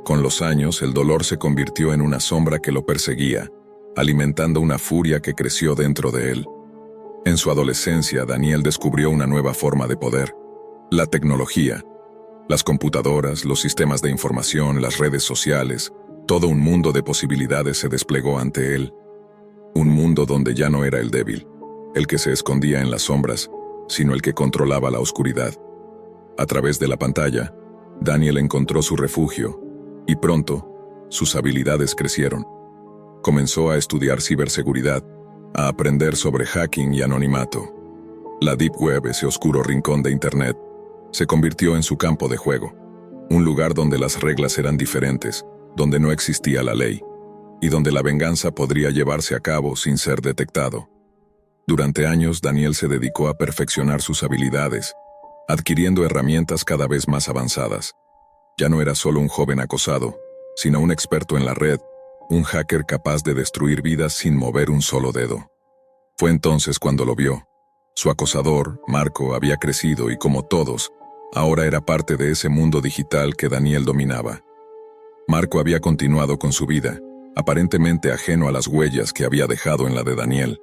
Con los años, el dolor se convirtió en una sombra que lo perseguía, alimentando una furia que creció dentro de él. En su adolescencia, Daniel descubrió una nueva forma de poder: la tecnología. Las computadoras, los sistemas de información, las redes sociales, todo un mundo de posibilidades se desplegó ante él. Un mundo donde ya no era el débil, el que se escondía en las sombras, sino el que controlaba la oscuridad. A través de la pantalla, Daniel encontró su refugio, y pronto, sus habilidades crecieron. Comenzó a estudiar ciberseguridad, a aprender sobre hacking y anonimato. La Deep Web, ese oscuro rincón de Internet, se convirtió en su campo de juego, un lugar donde las reglas eran diferentes, donde no existía la ley, y donde la venganza podría llevarse a cabo sin ser detectado. Durante años, Daniel se dedicó a perfeccionar sus habilidades, adquiriendo herramientas cada vez más avanzadas. Ya no era solo un joven acosado, sino un experto en la red, un hacker capaz de destruir vidas sin mover un solo dedo. Fue entonces cuando lo vio. Su acosador, Marco, había crecido y, como todos, ahora era parte de ese mundo digital que Daniel dominaba. Marco había continuado con su vida, aparentemente ajeno a las huellas que había dejado en la de Daniel.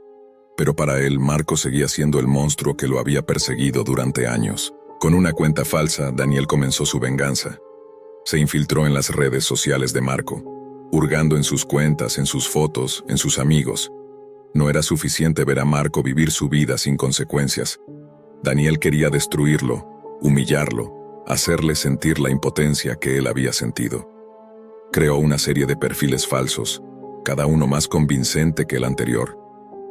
Pero para él, Marco seguía siendo el monstruo que lo había perseguido durante años. Con una cuenta falsa, Daniel comenzó su venganza. Se infiltró en las redes sociales de Marco, hurgando en sus cuentas, en sus fotos, en sus amigos. No era suficiente ver a Marco vivir su vida sin consecuencias. Daniel quería destruirlo, humillarlo, hacerle sentir la impotencia que él había sentido. Creó una serie de perfiles falsos, cada uno más convincente que el anterior,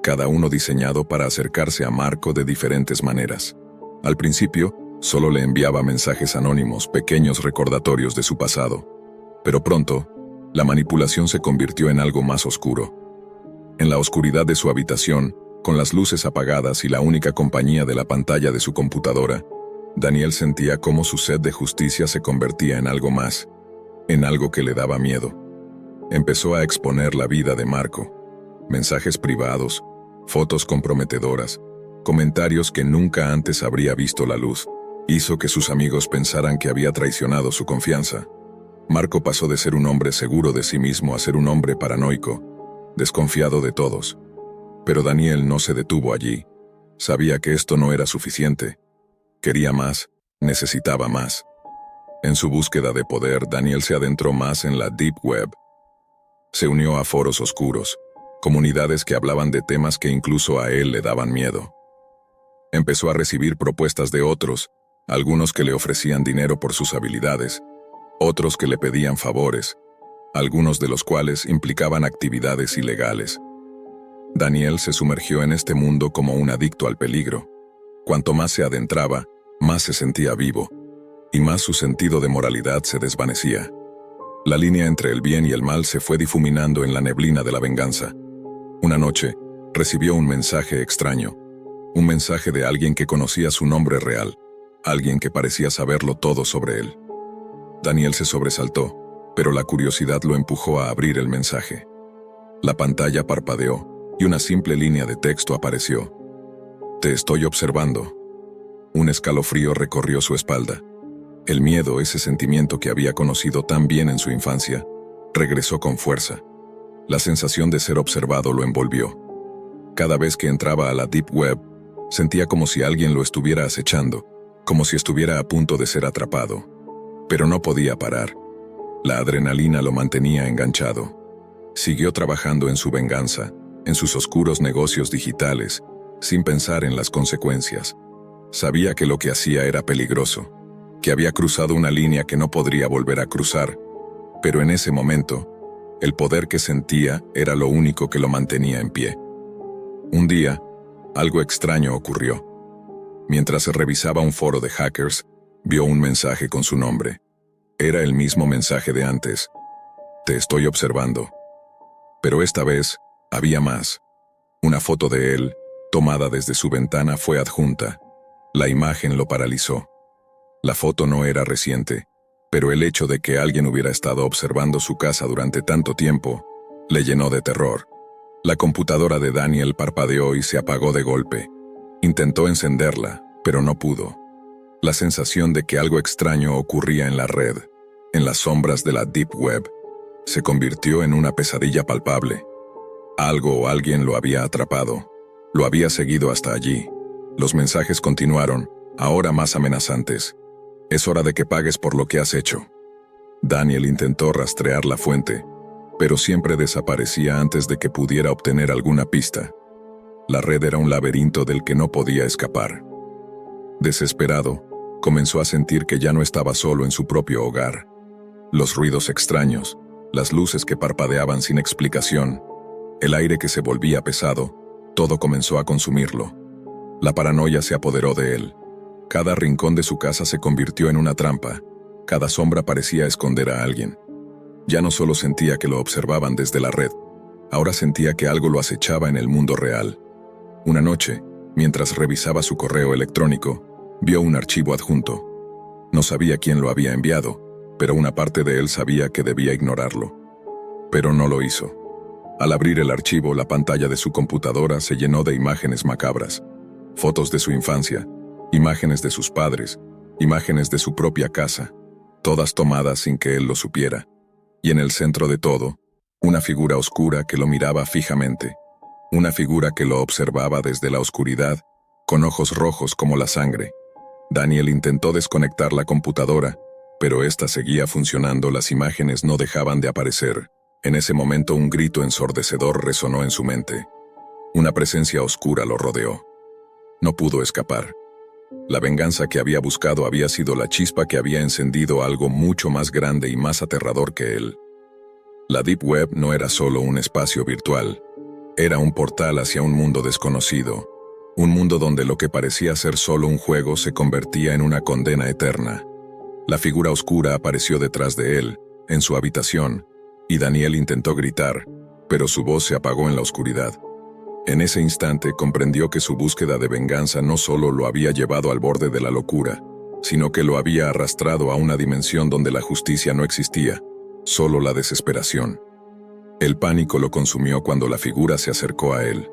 cada uno diseñado para acercarse a Marco de diferentes maneras. Al principio, solo le enviaba mensajes anónimos, pequeños recordatorios de su pasado. Pero pronto, la manipulación se convirtió en algo más oscuro. En la oscuridad de su habitación, con las luces apagadas y la única compañía de la pantalla de su computadora, Daniel sentía cómo su sed de justicia se convertía en algo más, en algo que le daba miedo. Empezó a exponer la vida de Marco. Mensajes privados, fotos comprometedoras, comentarios que nunca antes habría visto la luz. Hizo que sus amigos pensaran que había traicionado su confianza. Marco pasó de ser un hombre seguro de sí mismo a ser un hombre paranoico, desconfiado de todos. Pero Daniel no se detuvo allí. Sabía que esto no era suficiente. Quería más, necesitaba más. En su búsqueda de poder, Daniel se adentró más en la Deep Web. Se unió a foros oscuros, comunidades que hablaban de temas que incluso a él le daban miedo. Empezó a recibir propuestas de otros, algunos que le ofrecían dinero por sus habilidades, otros que le pedían favores, algunos de los cuales implicaban actividades ilegales. Daniel se sumergió en este mundo como un adicto al peligro. Cuanto más se adentraba, más se sentía vivo, y más su sentido de moralidad se desvanecía. La línea entre el bien y el mal se fue difuminando en la neblina de la venganza. Una noche, recibió un mensaje extraño, un mensaje de alguien que conocía su nombre real, alguien que parecía saberlo todo sobre él. Daniel se sobresaltó, pero la curiosidad lo empujó a abrir el mensaje. La pantalla parpadeó, y una simple línea de texto apareció. «Te estoy observando». Un escalofrío recorrió su espalda. El miedo, ese sentimiento que había conocido tan bien en su infancia, regresó con fuerza. La sensación de ser observado lo envolvió. Cada vez que entraba a la Deep Web, sentía como si alguien lo estuviera acechando, como si estuviera a punto de ser atrapado. Pero no podía parar. La adrenalina lo mantenía enganchado. Siguió trabajando en su venganza, en sus oscuros negocios digitales, sin pensar en las consecuencias. Sabía que lo que hacía era peligroso, que había cruzado una línea que no podría volver a cruzar, pero en ese momento, el poder que sentía era lo único que lo mantenía en pie. Un día, algo extraño ocurrió. Mientras revisaba un foro de hackers, vio un mensaje con su nombre. Era el mismo mensaje de antes. «Te estoy observando». Pero esta vez, había más. Una foto de él, tomada desde su ventana, fue adjunta. La imagen lo paralizó. La foto no era reciente, pero el hecho de que alguien hubiera estado observando su casa durante tanto tiempo, le llenó de terror. La computadora de Daniel parpadeó y se apagó de golpe. Intentó encenderla, pero no pudo. La sensación de que algo extraño ocurría en la red, en las sombras de la Deep Web, se convirtió en una pesadilla palpable. Algo o alguien lo había atrapado. Lo había seguido hasta allí. Los mensajes continuaron, ahora más amenazantes. «Es hora de que pagues por lo que has hecho». Daniel intentó rastrear la fuente, pero siempre desaparecía antes de que pudiera obtener alguna pista. La red era un laberinto del que no podía escapar. Desesperado, comenzó a sentir que ya no estaba solo en su propio hogar. Los ruidos extraños, las luces que parpadeaban sin explicación, el aire que se volvía pesado, todo comenzó a consumirlo. La paranoia se apoderó de él. Cada rincón de su casa se convirtió en una trampa. Cada sombra parecía esconder a alguien. Ya no solo sentía que lo observaban desde la red, ahora sentía que algo lo acechaba en el mundo real. Una noche, mientras revisaba su correo electrónico, vio un archivo adjunto. No sabía quién lo había enviado, pero una parte de él sabía que debía ignorarlo. Pero no lo hizo. Al abrir el archivo, la pantalla de su computadora se llenó de imágenes macabras. Fotos de su infancia, imágenes de sus padres, imágenes de su propia casa, todas tomadas sin que él lo supiera. Y en el centro de todo, una figura oscura que lo miraba fijamente. Una figura que lo observaba desde la oscuridad, con ojos rojos como la sangre. Daniel intentó desconectar la computadora, pero ésta seguía funcionando, las imágenes no dejaban de aparecer. En ese momento un grito ensordecedor resonó en su mente. Una presencia oscura lo rodeó. No pudo escapar. La venganza que había buscado había sido la chispa que había encendido algo mucho más grande y más aterrador que él. La Deep Web no era solo un espacio virtual. Era un portal hacia un mundo desconocido. Un mundo donde lo que parecía ser solo un juego se convertía en una condena eterna. La figura oscura apareció detrás de él, en su habitación, y Daniel intentó gritar, pero su voz se apagó en la oscuridad. En ese instante comprendió que su búsqueda de venganza no solo lo había llevado al borde de la locura, sino que lo había arrastrado a una dimensión donde la justicia no existía, solo la desesperación. El pánico lo consumió cuando la figura se acercó a él.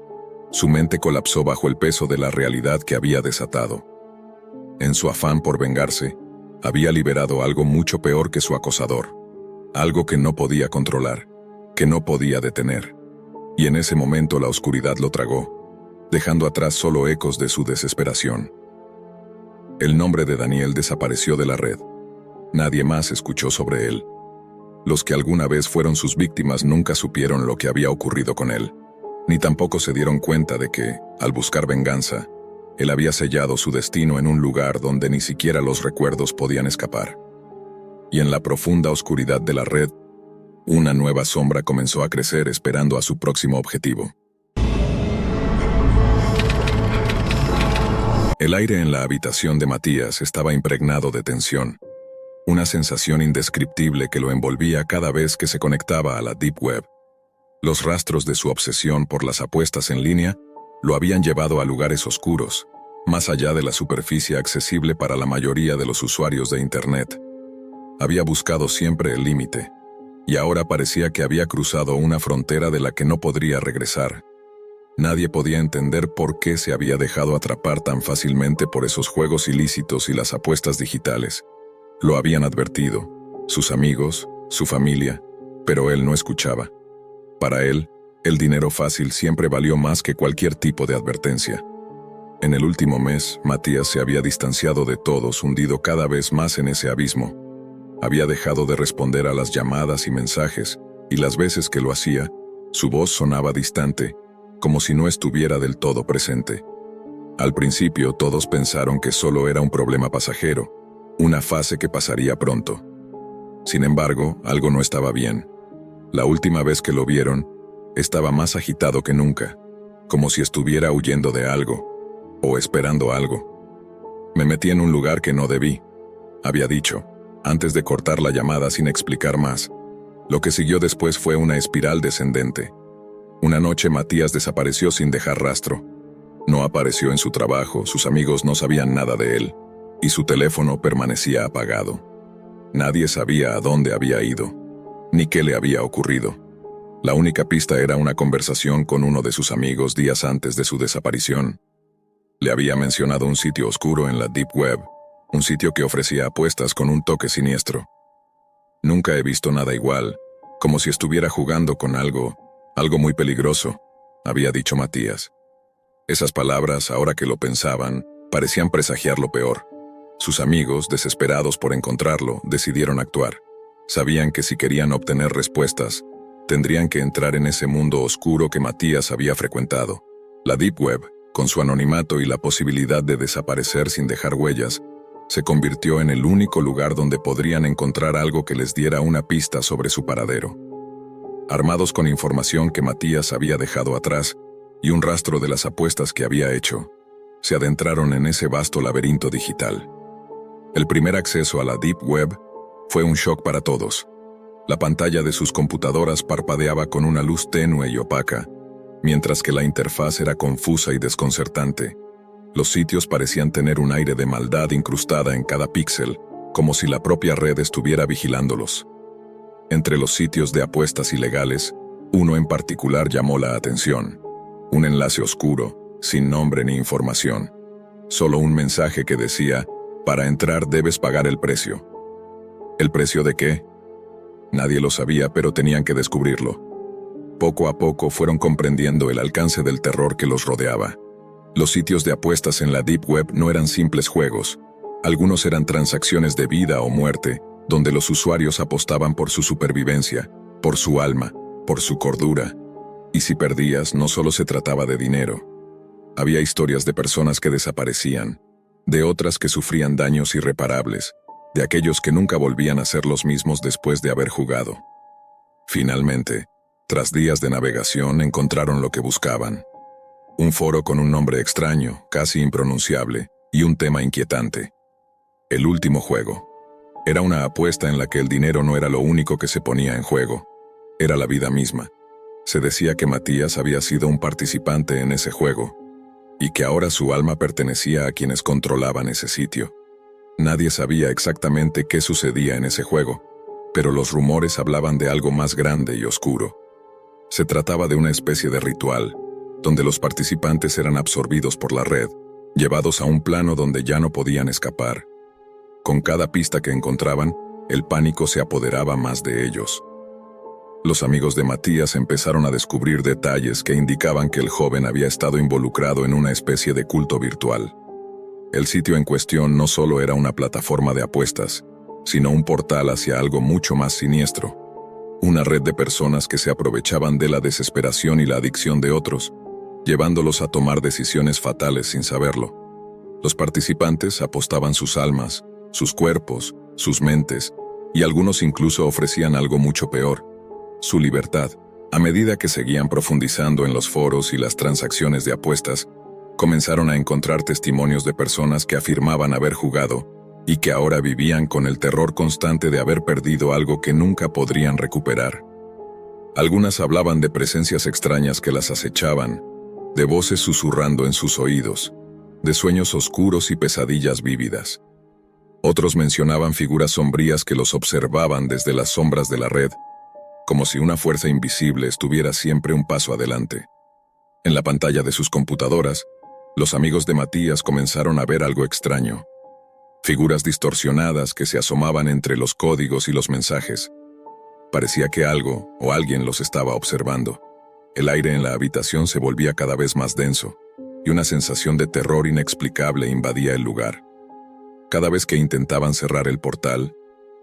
Su mente colapsó bajo el peso de la realidad que había desatado. En su afán por vengarse, había liberado algo mucho peor que su acosador, algo que no podía controlar, que no podía detener. Y en ese momento la oscuridad lo tragó, dejando atrás solo ecos de su desesperación. El nombre de Daniel desapareció de la red. Nadie más escuchó sobre él. Los que alguna vez fueron sus víctimas nunca supieron lo que había ocurrido con él, ni tampoco se dieron cuenta de que, al buscar venganza, él había sellado su destino en un lugar donde ni siquiera los recuerdos podían escapar. Y en la profunda oscuridad de la red, una nueva sombra comenzó a crecer esperando a su próximo objetivo. El aire en la habitación de Matías estaba impregnado de tensión, una sensación indescriptible que lo envolvía cada vez que se conectaba a la Deep Web. Los rastros de su obsesión por las apuestas en línea lo habían llevado a lugares oscuros, más allá de la superficie accesible para la mayoría de los usuarios de Internet. Había buscado siempre el límite, y ahora parecía que había cruzado una frontera de la que no podría regresar. Nadie podía entender por qué se había dejado atrapar tan fácilmente por esos juegos ilícitos y las apuestas digitales. Lo habían advertido, sus amigos, su familia, pero él no escuchaba. Para él, el dinero fácil siempre valió más que cualquier tipo de advertencia. En el último mes, Matías se había distanciado de todos, hundido cada vez más en ese abismo. Había dejado de responder a las llamadas y mensajes, y las veces que lo hacía, su voz sonaba distante, como si no estuviera del todo presente. Al principio todos pensaron que solo era un problema pasajero, una fase que pasaría pronto. Sin embargo, algo no estaba bien. La última vez que lo vieron, estaba más agitado que nunca, como si estuviera huyendo de algo, o esperando algo. Me metí en un lugar que no debí, había dicho, antes de cortar la llamada sin explicar más. Lo que siguió después fue una espiral descendente. Una noche Matías desapareció sin dejar rastro. No apareció en su trabajo, sus amigos no sabían nada de él, y su teléfono permanecía apagado. Nadie sabía a dónde había ido, ni qué le había ocurrido. La única pista era una conversación con uno de sus amigos días antes de su desaparición. Le había mencionado un sitio oscuro en la Deep Web, un sitio que ofrecía apuestas con un toque siniestro. Nunca he visto nada igual, como si estuviera jugando con algo muy peligroso, había dicho Matías. Esas palabras, ahora que lo pensaban, parecían presagiar lo peor. Sus amigos, desesperados por encontrarlo, decidieron actuar. Sabían que si querían obtener respuestas, tendrían que entrar en ese mundo oscuro que Matías había frecuentado. La Deep Web, con su anonimato y la posibilidad de desaparecer sin dejar huellas, se convirtió en el único lugar donde podrían encontrar algo que les diera una pista sobre su paradero. Armados con información que Matías había dejado atrás y un rastro de las apuestas que había hecho, se adentraron en ese vasto laberinto digital. El primer acceso a la Deep Web fue un shock para todos. La pantalla de sus computadoras parpadeaba con una luz tenue y opaca, mientras que la interfaz era confusa y desconcertante. Los sitios parecían tener un aire de maldad incrustada en cada píxel, como si la propia red estuviera vigilándolos. Entre los sitios de apuestas ilegales, uno en particular llamó la atención. Un enlace oscuro, sin nombre ni información. Solo un mensaje que decía: para entrar debes pagar el precio. ¿El precio de qué? Nadie lo sabía, pero tenían que descubrirlo. Poco a poco fueron comprendiendo el alcance del terror que los rodeaba. Los sitios de apuestas en la Deep Web no eran simples juegos. Algunos eran transacciones de vida o muerte, donde los usuarios apostaban por su supervivencia, por su alma, por su cordura. Y si perdías, no solo se trataba de dinero. Había historias de personas que desaparecían, de otras que sufrían daños irreparables, de aquellos que nunca volvían a ser los mismos después de haber jugado. Finalmente, tras días de navegación, encontraron lo que buscaban. Un foro con un nombre extraño, casi impronunciable, y un tema inquietante. El último juego. Era una apuesta en la que el dinero no era lo único que se ponía en juego. Era la vida misma. Se decía que Matías había sido un participante en ese juego, y que ahora su alma pertenecía a quienes controlaban ese sitio. Nadie sabía exactamente qué sucedía en ese juego, pero los rumores hablaban de algo más grande y oscuro. Se trataba de una especie de ritual, donde los participantes eran absorbidos por la red, llevados a un plano donde ya no podían escapar. Con cada pista que encontraban, el pánico se apoderaba más de ellos. Los amigos de Matías empezaron a descubrir detalles que indicaban que el joven había estado involucrado en una especie de culto virtual. El sitio en cuestión no solo era una plataforma de apuestas, sino un portal hacia algo mucho más siniestro. Una red de personas que se aprovechaban de la desesperación y la adicción de otros, llevándolos a tomar decisiones fatales sin saberlo. Los participantes apostaban sus almas, sus cuerpos, sus mentes, y algunos incluso ofrecían algo mucho peor: su libertad. A medida que seguían profundizando en los foros y las transacciones de apuestas, comenzaron a encontrar testimonios de personas que afirmaban haber jugado y que ahora vivían con el terror constante de haber perdido algo que nunca podrían recuperar. Algunas hablaban de presencias extrañas que las acechaban, de voces susurrando en sus oídos, de sueños oscuros y pesadillas vívidas. Otros mencionaban figuras sombrías que los observaban desde las sombras de la red, como si una fuerza invisible estuviera siempre un paso adelante. En la pantalla de sus computadoras, los amigos de Matías comenzaron a ver algo extraño. Figuras distorsionadas que se asomaban entre los códigos y los mensajes. Parecía que algo o alguien los estaba observando. El aire en la habitación se volvía cada vez más denso, y una sensación de terror inexplicable invadía el lugar. Cada vez que intentaban cerrar el portal,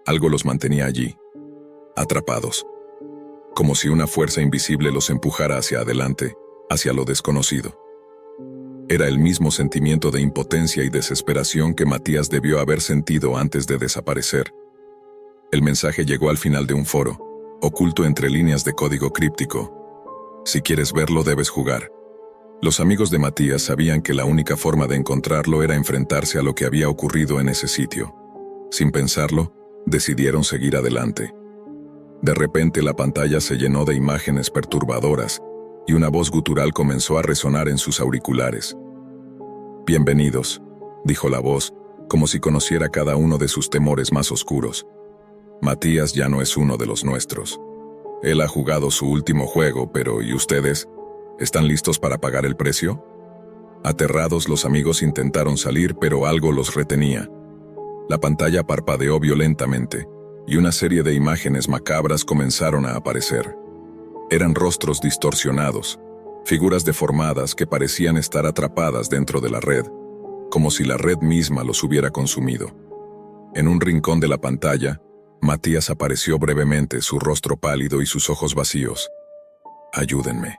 algo los mantenía allí, atrapados, como si una fuerza invisible los empujara hacia adelante, hacia lo desconocido. Era el mismo sentimiento de impotencia y desesperación que Matías debió haber sentido antes de desaparecer. El mensaje llegó al final de un foro, oculto entre líneas de código críptico. Si quieres verlo, debes jugar. Los amigos de Matías sabían que la única forma de encontrarlo era enfrentarse a lo que había ocurrido en ese sitio. Sin pensarlo, decidieron seguir adelante. De repente la pantalla se llenó de imágenes perturbadoras, y una voz gutural comenzó a resonar en sus auriculares. «Bienvenidos», dijo la voz, como si conociera cada uno de sus temores más oscuros. «Matías ya no es uno de los nuestros. Él ha jugado su último juego, pero ¿y ustedes? ¿Están listos para pagar el precio?». Aterrados, los amigos intentaron salir, pero algo los retenía. La pantalla parpadeó violentamente, y una serie de imágenes macabras comenzaron a aparecer. Eran rostros distorsionados, figuras deformadas que parecían estar atrapadas dentro de la red, como si la red misma los hubiera consumido. En un rincón de la pantalla, Matías apareció brevemente, su rostro pálido y sus ojos vacíos. «Ayúdenme»,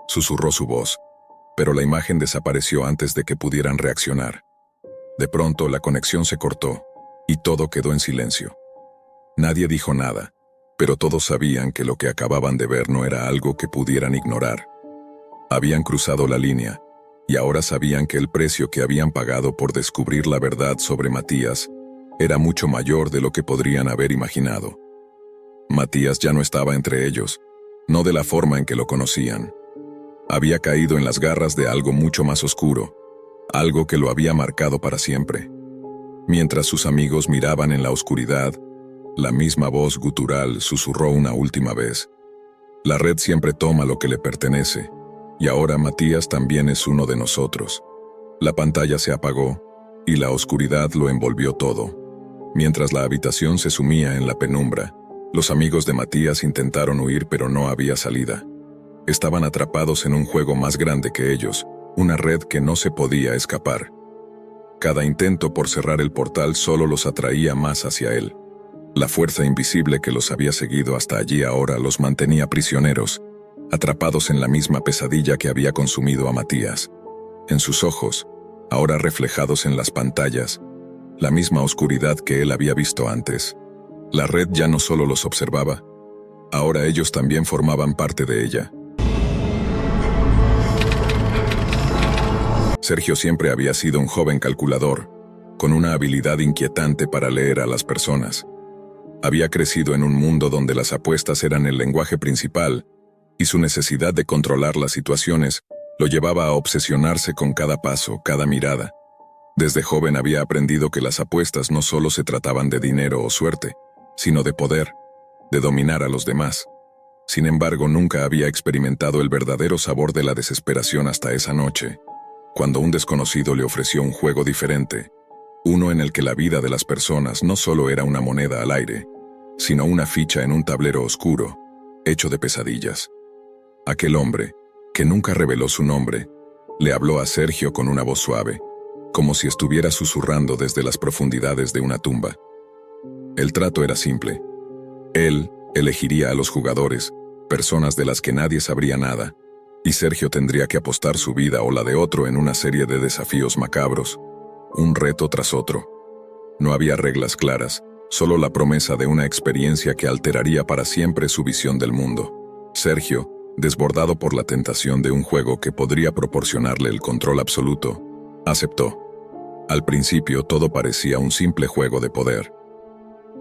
susurró su voz, pero la imagen desapareció antes de que pudieran reaccionar. De pronto la conexión se cortó, y todo quedó en silencio. Nadie dijo nada, pero todos sabían que lo que acababan de ver no era algo que pudieran ignorar. Habían cruzado la línea, y ahora sabían que el precio que habían pagado por descubrir la verdad sobre Matías era mucho mayor de lo que podrían haber imaginado. Matías ya no estaba entre ellos, no de la forma en que lo conocían. Había caído en las garras de algo mucho más oscuro, algo que lo había marcado para siempre. Mientras sus amigos miraban en la oscuridad, la misma voz gutural susurró una última vez: «La red siempre toma lo que le pertenece, y ahora Matías también es uno de nosotros». La pantalla se apagó, y la oscuridad lo envolvió todo. Mientras la habitación se sumía en la penumbra, los amigos de Matías intentaron huir, pero no había salida. Estaban atrapados en un juego más grande que ellos, una red que no se podía escapar. Cada intento por cerrar el portal solo los atraía más hacia él. La fuerza invisible que los había seguido hasta allí ahora los mantenía prisioneros, atrapados en la misma pesadilla que había consumido a Matías. En sus ojos, ahora reflejados en las pantallas, la misma oscuridad que él había visto antes. La red ya no solo los observaba, ahora ellos también formaban parte de ella. Sergio siempre había sido un joven calculador, con una habilidad inquietante para leer a las personas. Había crecido en un mundo donde las apuestas eran el lenguaje principal, y su necesidad de controlar las situaciones lo llevaba a obsesionarse con cada paso, cada mirada. Desde joven había aprendido que las apuestas no solo se trataban de dinero o suerte, sino de poder, de dominar a los demás. Sin embargo, nunca había experimentado el verdadero sabor de la desesperación hasta esa noche, cuando un desconocido le ofreció un juego diferente, uno en el que la vida de las personas no solo era una moneda al aire, sino una ficha en un tablero oscuro, hecho de pesadillas. Aquel hombre, que nunca reveló su nombre, le habló a Sergio con una voz suave, como si estuviera susurrando desde las profundidades de una tumba. El trato era simple. Él elegiría a los jugadores, personas de las que nadie sabría nada, y Sergio tendría que apostar su vida o la de otro en una serie de desafíos macabros, un reto tras otro. No había reglas claras, solo la promesa de una experiencia que alteraría para siempre su visión del mundo. Sergio, desbordado por la tentación de un juego que podría proporcionarle el control absoluto, aceptó. Al principio todo parecía un simple juego de poder.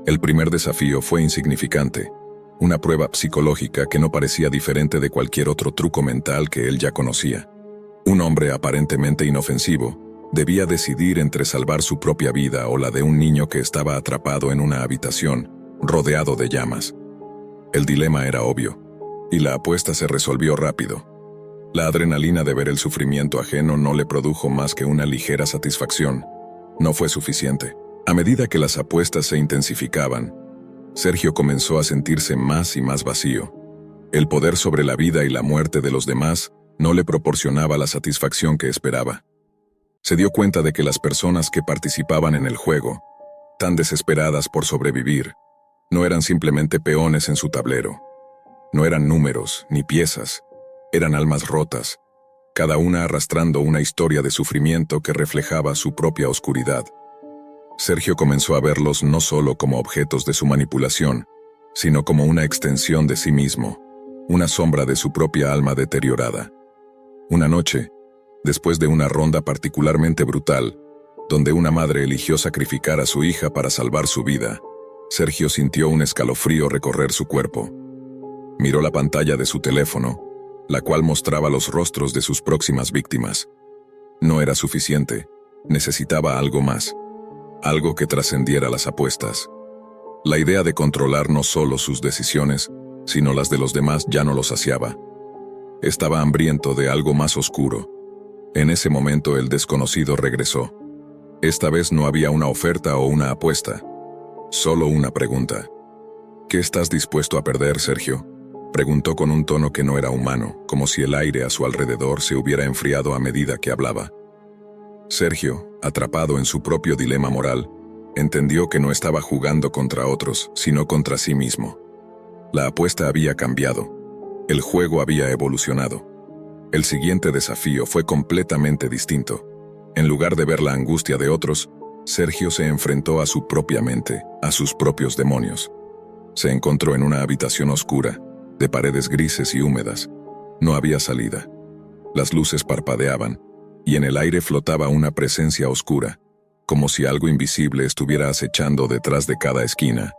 El primer desafío fue insignificante, una prueba psicológica que no parecía diferente de cualquier otro truco mental que él ya conocía. Un hombre aparentemente inofensivo debía decidir entre salvar su propia vida o la de un niño que estaba atrapado en una habitación, rodeado de llamas. El dilema era obvio, y la apuesta se resolvió rápido. La adrenalina de ver el sufrimiento ajeno no le produjo más que una ligera satisfacción. No fue suficiente. A medida que las apuestas se intensificaban, Sergio comenzó a sentirse más y más vacío. El poder sobre la vida y la muerte de los demás no le proporcionaba la satisfacción que esperaba. Se dio cuenta de que las personas que participaban en el juego, tan desesperadas por sobrevivir, no eran simplemente peones en su tablero. No eran números ni piezas, eran almas rotas, cada una arrastrando una historia de sufrimiento que reflejaba su propia oscuridad. Sergio comenzó a verlos no solo como objetos de su manipulación, sino como una extensión de sí mismo, una sombra de su propia alma deteriorada. Una noche, después de una ronda particularmente brutal, donde una madre eligió sacrificar a su hija para salvar su vida, Sergio sintió un escalofrío recorrer su cuerpo. Miró la pantalla de su teléfono, la cual mostraba los rostros de sus próximas víctimas. No era suficiente, necesitaba algo más. Algo que trascendiera las apuestas. La idea de controlar no solo sus decisiones, sino las de los demás ya no lo saciaba. Estaba hambriento de algo más oscuro. En ese momento el desconocido regresó. Esta vez no había una oferta o una apuesta, solo una pregunta. ¿Qué estás dispuesto a perder, Sergio?, preguntó con un tono que no era humano, como si el aire a su alrededor se hubiera enfriado a medida que hablaba. Sergio, atrapado en su propio dilema moral, entendió que no estaba jugando contra otros, sino contra sí mismo. La apuesta había cambiado. El juego había evolucionado. El siguiente desafío fue completamente distinto. En lugar de ver la angustia de otros, Sergio se enfrentó a su propia mente, a sus propios demonios. Se encontró en una habitación oscura, de paredes grises y húmedas. No había salida. Las luces parpadeaban, y en el aire flotaba una presencia oscura, como si algo invisible estuviera acechando detrás de cada esquina.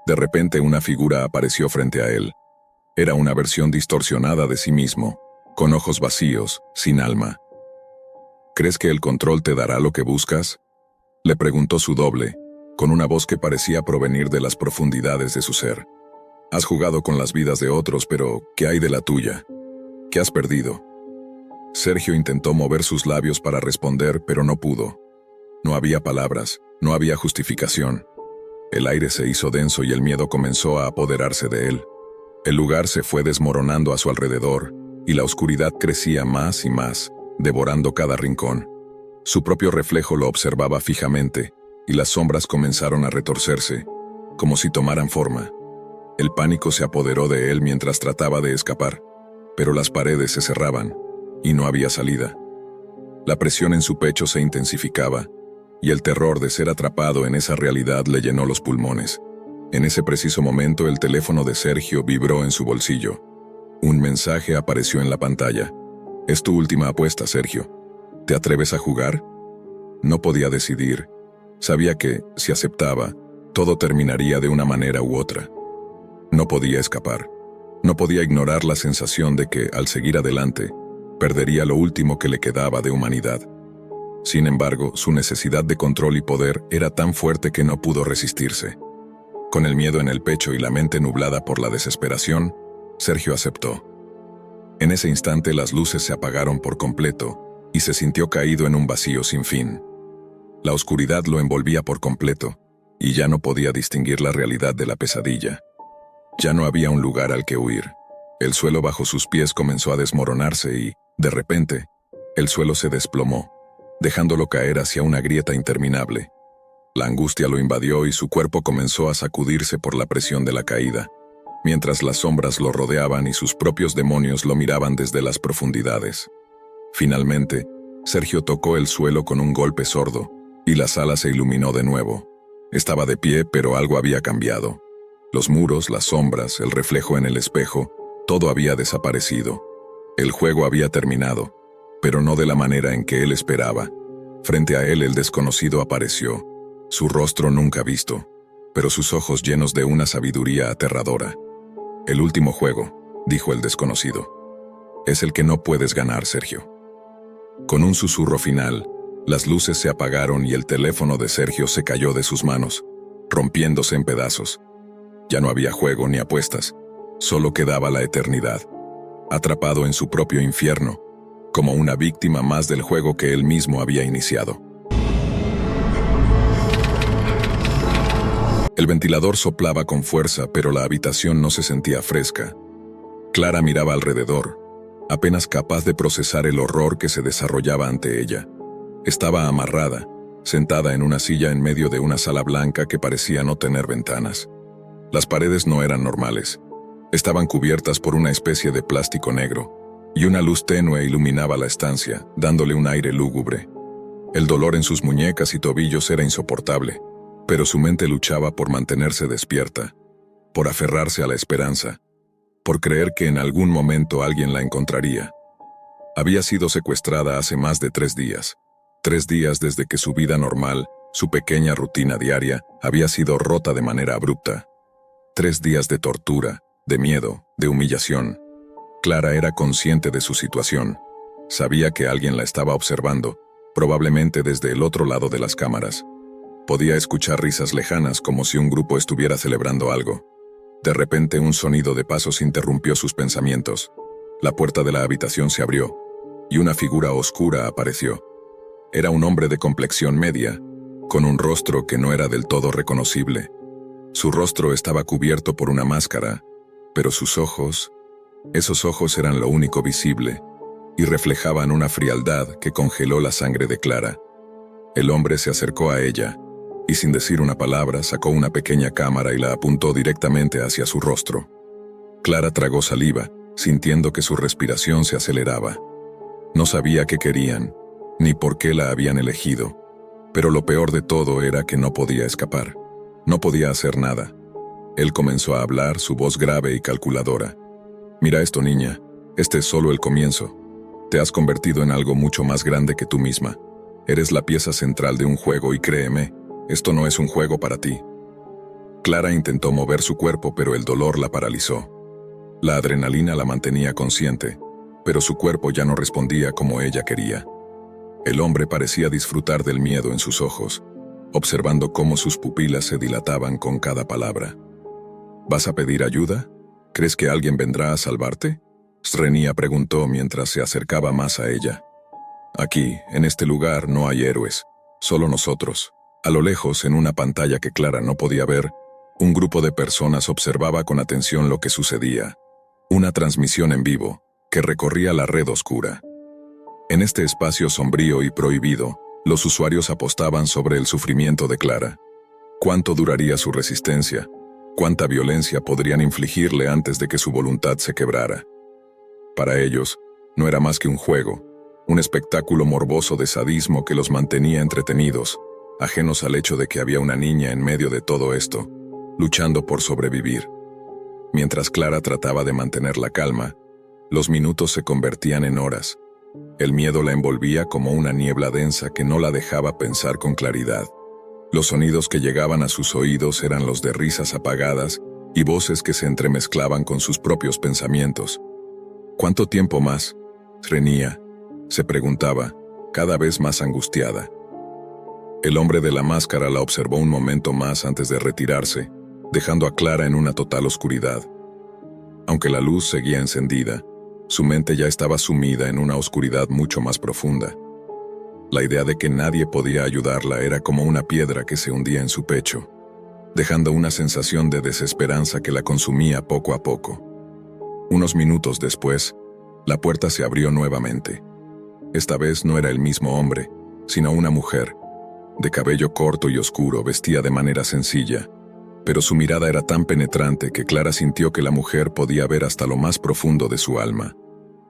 De repente una figura apareció frente a él. Era una versión distorsionada de sí mismo, con ojos vacíos, sin alma. ¿Crees que el control te dará lo que buscas?, le preguntó su doble, con una voz que parecía provenir de las profundidades de su ser. Has jugado con las vidas de otros, pero ¿qué hay de la tuya? ¿Qué has perdido? Sergio intentó mover sus labios para responder, pero no pudo. No había palabras, no había justificación. El aire se hizo denso y el miedo comenzó a apoderarse de él. El lugar se fue desmoronando a su alrededor, y la oscuridad crecía más y más, devorando cada rincón. Su propio reflejo lo observaba fijamente, y las sombras comenzaron a retorcerse, como si tomaran forma. El pánico se apoderó de él mientras trataba de escapar, pero las paredes se cerraban, y no había salida. La presión en su pecho se intensificaba, y el terror de ser atrapado en esa realidad le llenó los pulmones. En ese preciso momento el teléfono de Sergio vibró en su bolsillo. Un mensaje apareció en la pantalla. Es tu última apuesta, Sergio. ¿Te atreves a jugar? No podía decidir. Sabía que, si aceptaba, todo terminaría de una manera u otra. No podía escapar. No podía ignorar la sensación de que, al seguir adelante, perdería lo último que le quedaba de humanidad. Sin embargo, su necesidad de control y poder era tan fuerte que no pudo resistirse. Con el miedo en el pecho y la mente nublada por la desesperación, Sergio aceptó. En ese instante las luces se apagaron por completo y se sintió caído en un vacío sin fin. La oscuridad lo envolvía por completo y ya no podía distinguir la realidad de la pesadilla. Ya no había un lugar al que huir. El suelo bajo sus pies comenzó a desmoronarse y, de repente, el suelo se desplomó, dejándolo caer hacia una grieta interminable. La angustia lo invadió y su cuerpo comenzó a sacudirse por la presión de la caída, mientras las sombras lo rodeaban y sus propios demonios lo miraban desde las profundidades. Finalmente, Sergio tocó el suelo con un golpe sordo, y la sala se iluminó de nuevo. Estaba de pie, pero algo había cambiado. Los muros, las sombras, el reflejo en el espejo, todo había desaparecido. El juego había terminado, pero no de la manera en que él esperaba. Frente a él el desconocido apareció, su rostro nunca visto, pero sus ojos llenos de una sabiduría aterradora. «El último juego», dijo el desconocido. «Es el que no puedes ganar, Sergio». Con un susurro final, las luces se apagaron y el teléfono de Sergio se cayó de sus manos, rompiéndose en pedazos. Ya no había juego ni apuestas, solo quedaba la eternidad, atrapado en su propio infierno, como una víctima más del juego que él mismo había iniciado. El ventilador soplaba con fuerza, pero la habitación no se sentía fresca. Clara miraba alrededor, apenas capaz de procesar el horror que se desarrollaba ante ella. Estaba amarrada, sentada en una silla en medio de una sala blanca que parecía no tener ventanas. Las paredes no eran normales. Estaban cubiertas por una especie de plástico negro, y una luz tenue iluminaba la estancia, dándole un aire lúgubre. El dolor en sus muñecas y tobillos era insoportable, pero su mente luchaba por mantenerse despierta, por aferrarse a la esperanza, por creer que en algún momento alguien la encontraría. Había sido secuestrada hace más de 3 días. 3 días desde que su vida normal, su pequeña rutina diaria, había sido rota de manera abrupta. 3 días de tortura, de miedo, de humillación. Clara era consciente de su situación. Sabía que alguien la estaba observando, probablemente desde el otro lado de las cámaras. Podía escuchar risas lejanas como si un grupo estuviera celebrando algo. De repente un sonido de pasos interrumpió sus pensamientos. La puerta de la habitación se abrió, y una figura oscura apareció. Era un hombre de complexión media, con un rostro que no era del todo reconocible. Su rostro estaba cubierto por una máscara, pero sus ojos, esos ojos eran lo único visible, y reflejaban una frialdad que congeló la sangre de Clara. El hombre se acercó a ella, y sin decir una palabra sacó una pequeña cámara y la apuntó directamente hacia su rostro. Clara tragó saliva, sintiendo que su respiración se aceleraba. No sabía qué querían, ni por qué la habían elegido, pero lo peor de todo era que no podía escapar. No podía hacer nada. Él comenzó a hablar, su voz grave y calculadora. «Mira esto, niña, este es solo el comienzo. Te has convertido en algo mucho más grande que tú misma. Eres la pieza central de un juego y créeme, esto no es un juego para ti». Clara intentó mover su cuerpo, pero el dolor la paralizó. La adrenalina la mantenía consciente, pero su cuerpo ya no respondía como ella quería. El hombre parecía disfrutar del miedo en sus ojos, observando cómo sus pupilas se dilataban con cada palabra. «¿Vas a pedir ayuda? ¿Crees que alguien vendrá a salvarte?», Srenia preguntó mientras se acercaba más a ella. «Aquí, en este lugar, no hay héroes, solo nosotros». A lo lejos, en una pantalla que Clara no podía ver, un grupo de personas observaba con atención lo que sucedía. Una transmisión en vivo, que recorría la red oscura. En este espacio sombrío y prohibido, los usuarios apostaban sobre el sufrimiento de Clara. ¿Cuánto duraría su resistencia? ¿Cuánta violencia podrían infligirle antes de que su voluntad se quebrara? Para ellos, no era más que un juego, un espectáculo morboso de sadismo que los mantenía entretenidos, ajenos al hecho de que había una niña en medio de todo esto, luchando por sobrevivir. Mientras Clara trataba de mantener la calma, los minutos se convertían en horas. El miedo la envolvía como una niebla densa que no la dejaba pensar con claridad. Los sonidos que llegaban a sus oídos eran los de risas apagadas y voces que se entremezclaban con sus propios pensamientos. «¿Cuánto tiempo más?» Srenia se preguntaba, cada vez más angustiada. El hombre de la máscara la observó un momento más antes de retirarse, dejando a Clara en una total oscuridad. Aunque la luz seguía encendida, su mente ya estaba sumida en una oscuridad mucho más profunda. La idea de que nadie podía ayudarla era como una piedra que se hundía en su pecho, dejando una sensación de desesperanza que la consumía poco a poco. Unos minutos después, la puerta se abrió nuevamente. Esta vez no era el mismo hombre, sino una mujer, de cabello corto y oscuro, vestida de manera sencilla, pero su mirada era tan penetrante que Clara sintió que la mujer podía ver hasta lo más profundo de su alma.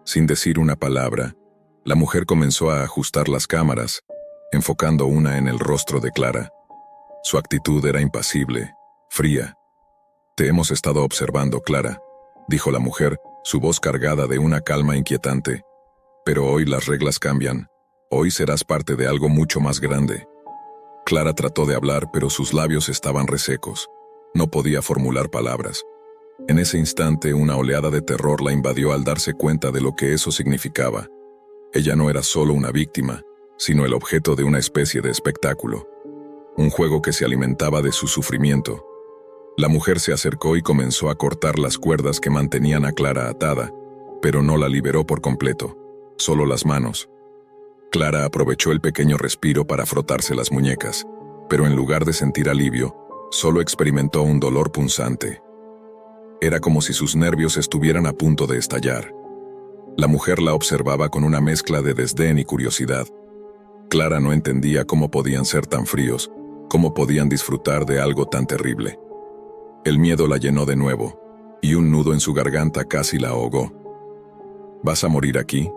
Sin decir una palabra, la mujer comenzó a ajustar las cámaras, enfocando una en el rostro de Clara. Su actitud era impasible, fría. «Te hemos estado observando, Clara», dijo la mujer, su voz cargada de una calma inquietante. «Pero hoy las reglas cambian. Hoy serás parte de algo mucho más grande». Clara trató de hablar, pero sus labios estaban resecos. No podía formular palabras. En ese instante, una oleada de terror la invadió al darse cuenta de lo que eso significaba. Ella no era solo una víctima, sino el objeto de una especie de espectáculo. Un juego que se alimentaba de su sufrimiento. La mujer se acercó y comenzó a cortar las cuerdas que mantenían a Clara atada, pero no la liberó por completo, solo las manos. Clara aprovechó el pequeño respiro para frotarse las muñecas, pero en lugar de sentir alivio, solo experimentó un dolor punzante. Era como si sus nervios estuvieran a punto de estallar. La mujer la observaba con una mezcla de desdén y curiosidad. Clara no entendía cómo podían ser tan fríos, cómo podían disfrutar de algo tan terrible. El miedo la llenó de nuevo, y un nudo en su garganta casi la ahogó. «¿Vas a morir aquí?»,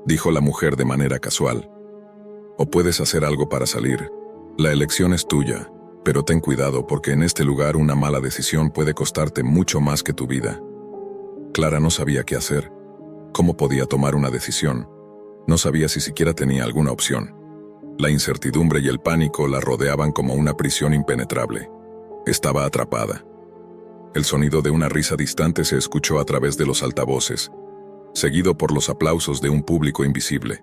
dijo la mujer de manera casual. «O puedes hacer algo para salir. La elección es tuya, pero ten cuidado porque en este lugar una mala decisión puede costarte mucho más que tu vida». Clara no sabía qué hacer. ¿Cómo podía tomar una decisión? No sabía si siquiera tenía alguna opción. La incertidumbre y el pánico la rodeaban como una prisión impenetrable. Estaba atrapada. El sonido de una risa distante se escuchó a través de los altavoces, seguido por los aplausos de un público invisible.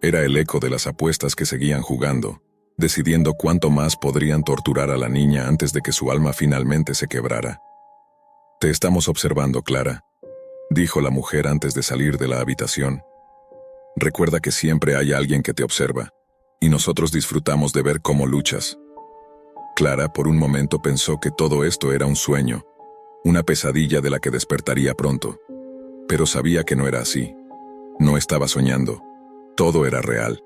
Era el eco de las apuestas que seguían jugando, decidiendo cuánto más podrían torturar a la niña antes de que su alma finalmente se quebrara. «Te estamos observando, Clara», dijo la mujer antes de salir de la habitación. «Recuerda que siempre hay alguien que te observa, y nosotros disfrutamos de ver cómo luchas». Clara por un momento pensó que todo esto era un sueño, una pesadilla de la que despertaría pronto. Pero sabía que no era así. No estaba soñando. Todo era real.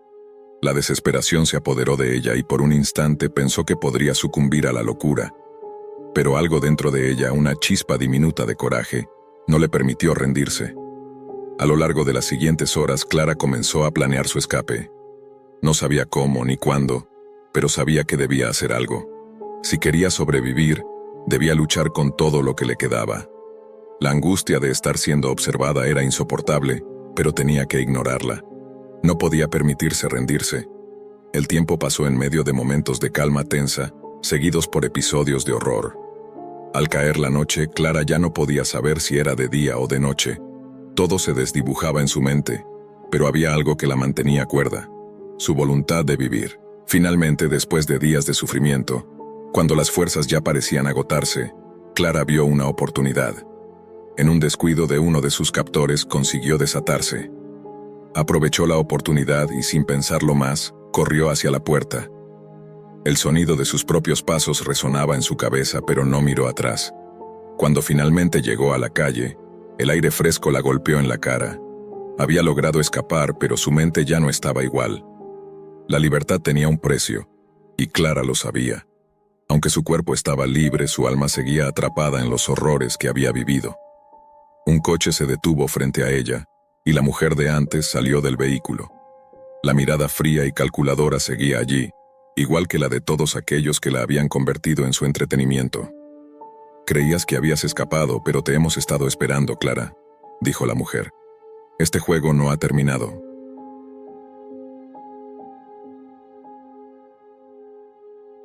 La desesperación se apoderó de ella y por un instante pensó que podría sucumbir a la locura. Pero algo dentro de ella, una chispa diminuta de coraje, no le permitió rendirse. A lo largo de las siguientes horas, Clara comenzó a planear su escape. No sabía cómo ni cuándo, pero sabía que debía hacer algo. Si quería sobrevivir, debía luchar con todo lo que le quedaba. La angustia de estar siendo observada era insoportable, pero tenía que ignorarla. No podía permitirse rendirse. El tiempo pasó en medio de momentos de calma tensa, seguidos por episodios de horror. Al caer la noche, Clara ya no podía saber si era de día o de noche. Todo se desdibujaba en su mente, pero había algo que la mantenía cuerda: su voluntad de vivir. Finalmente, después de días de sufrimiento, cuando las fuerzas ya parecían agotarse, Clara vio una oportunidad. En un descuido de uno de sus captores consiguió desatarse. Aprovechó la oportunidad y sin pensarlo más, corrió hacia la puerta. El sonido de sus propios pasos resonaba en su cabeza, pero no miró atrás. Cuando finalmente llegó a la calle, el aire fresco la golpeó en la cara. Había logrado escapar, pero su mente ya no estaba igual. La libertad tenía un precio, y Clara lo sabía. Aunque su cuerpo estaba libre, su alma seguía atrapada en los horrores que había vivido. Un coche se detuvo frente a ella, y la mujer de antes salió del vehículo. La mirada fría y calculadora seguía allí, igual que la de todos aquellos que la habían convertido en su entretenimiento. «Creías que habías escapado, pero te hemos estado esperando, Clara», dijo la mujer. «Este juego no ha terminado».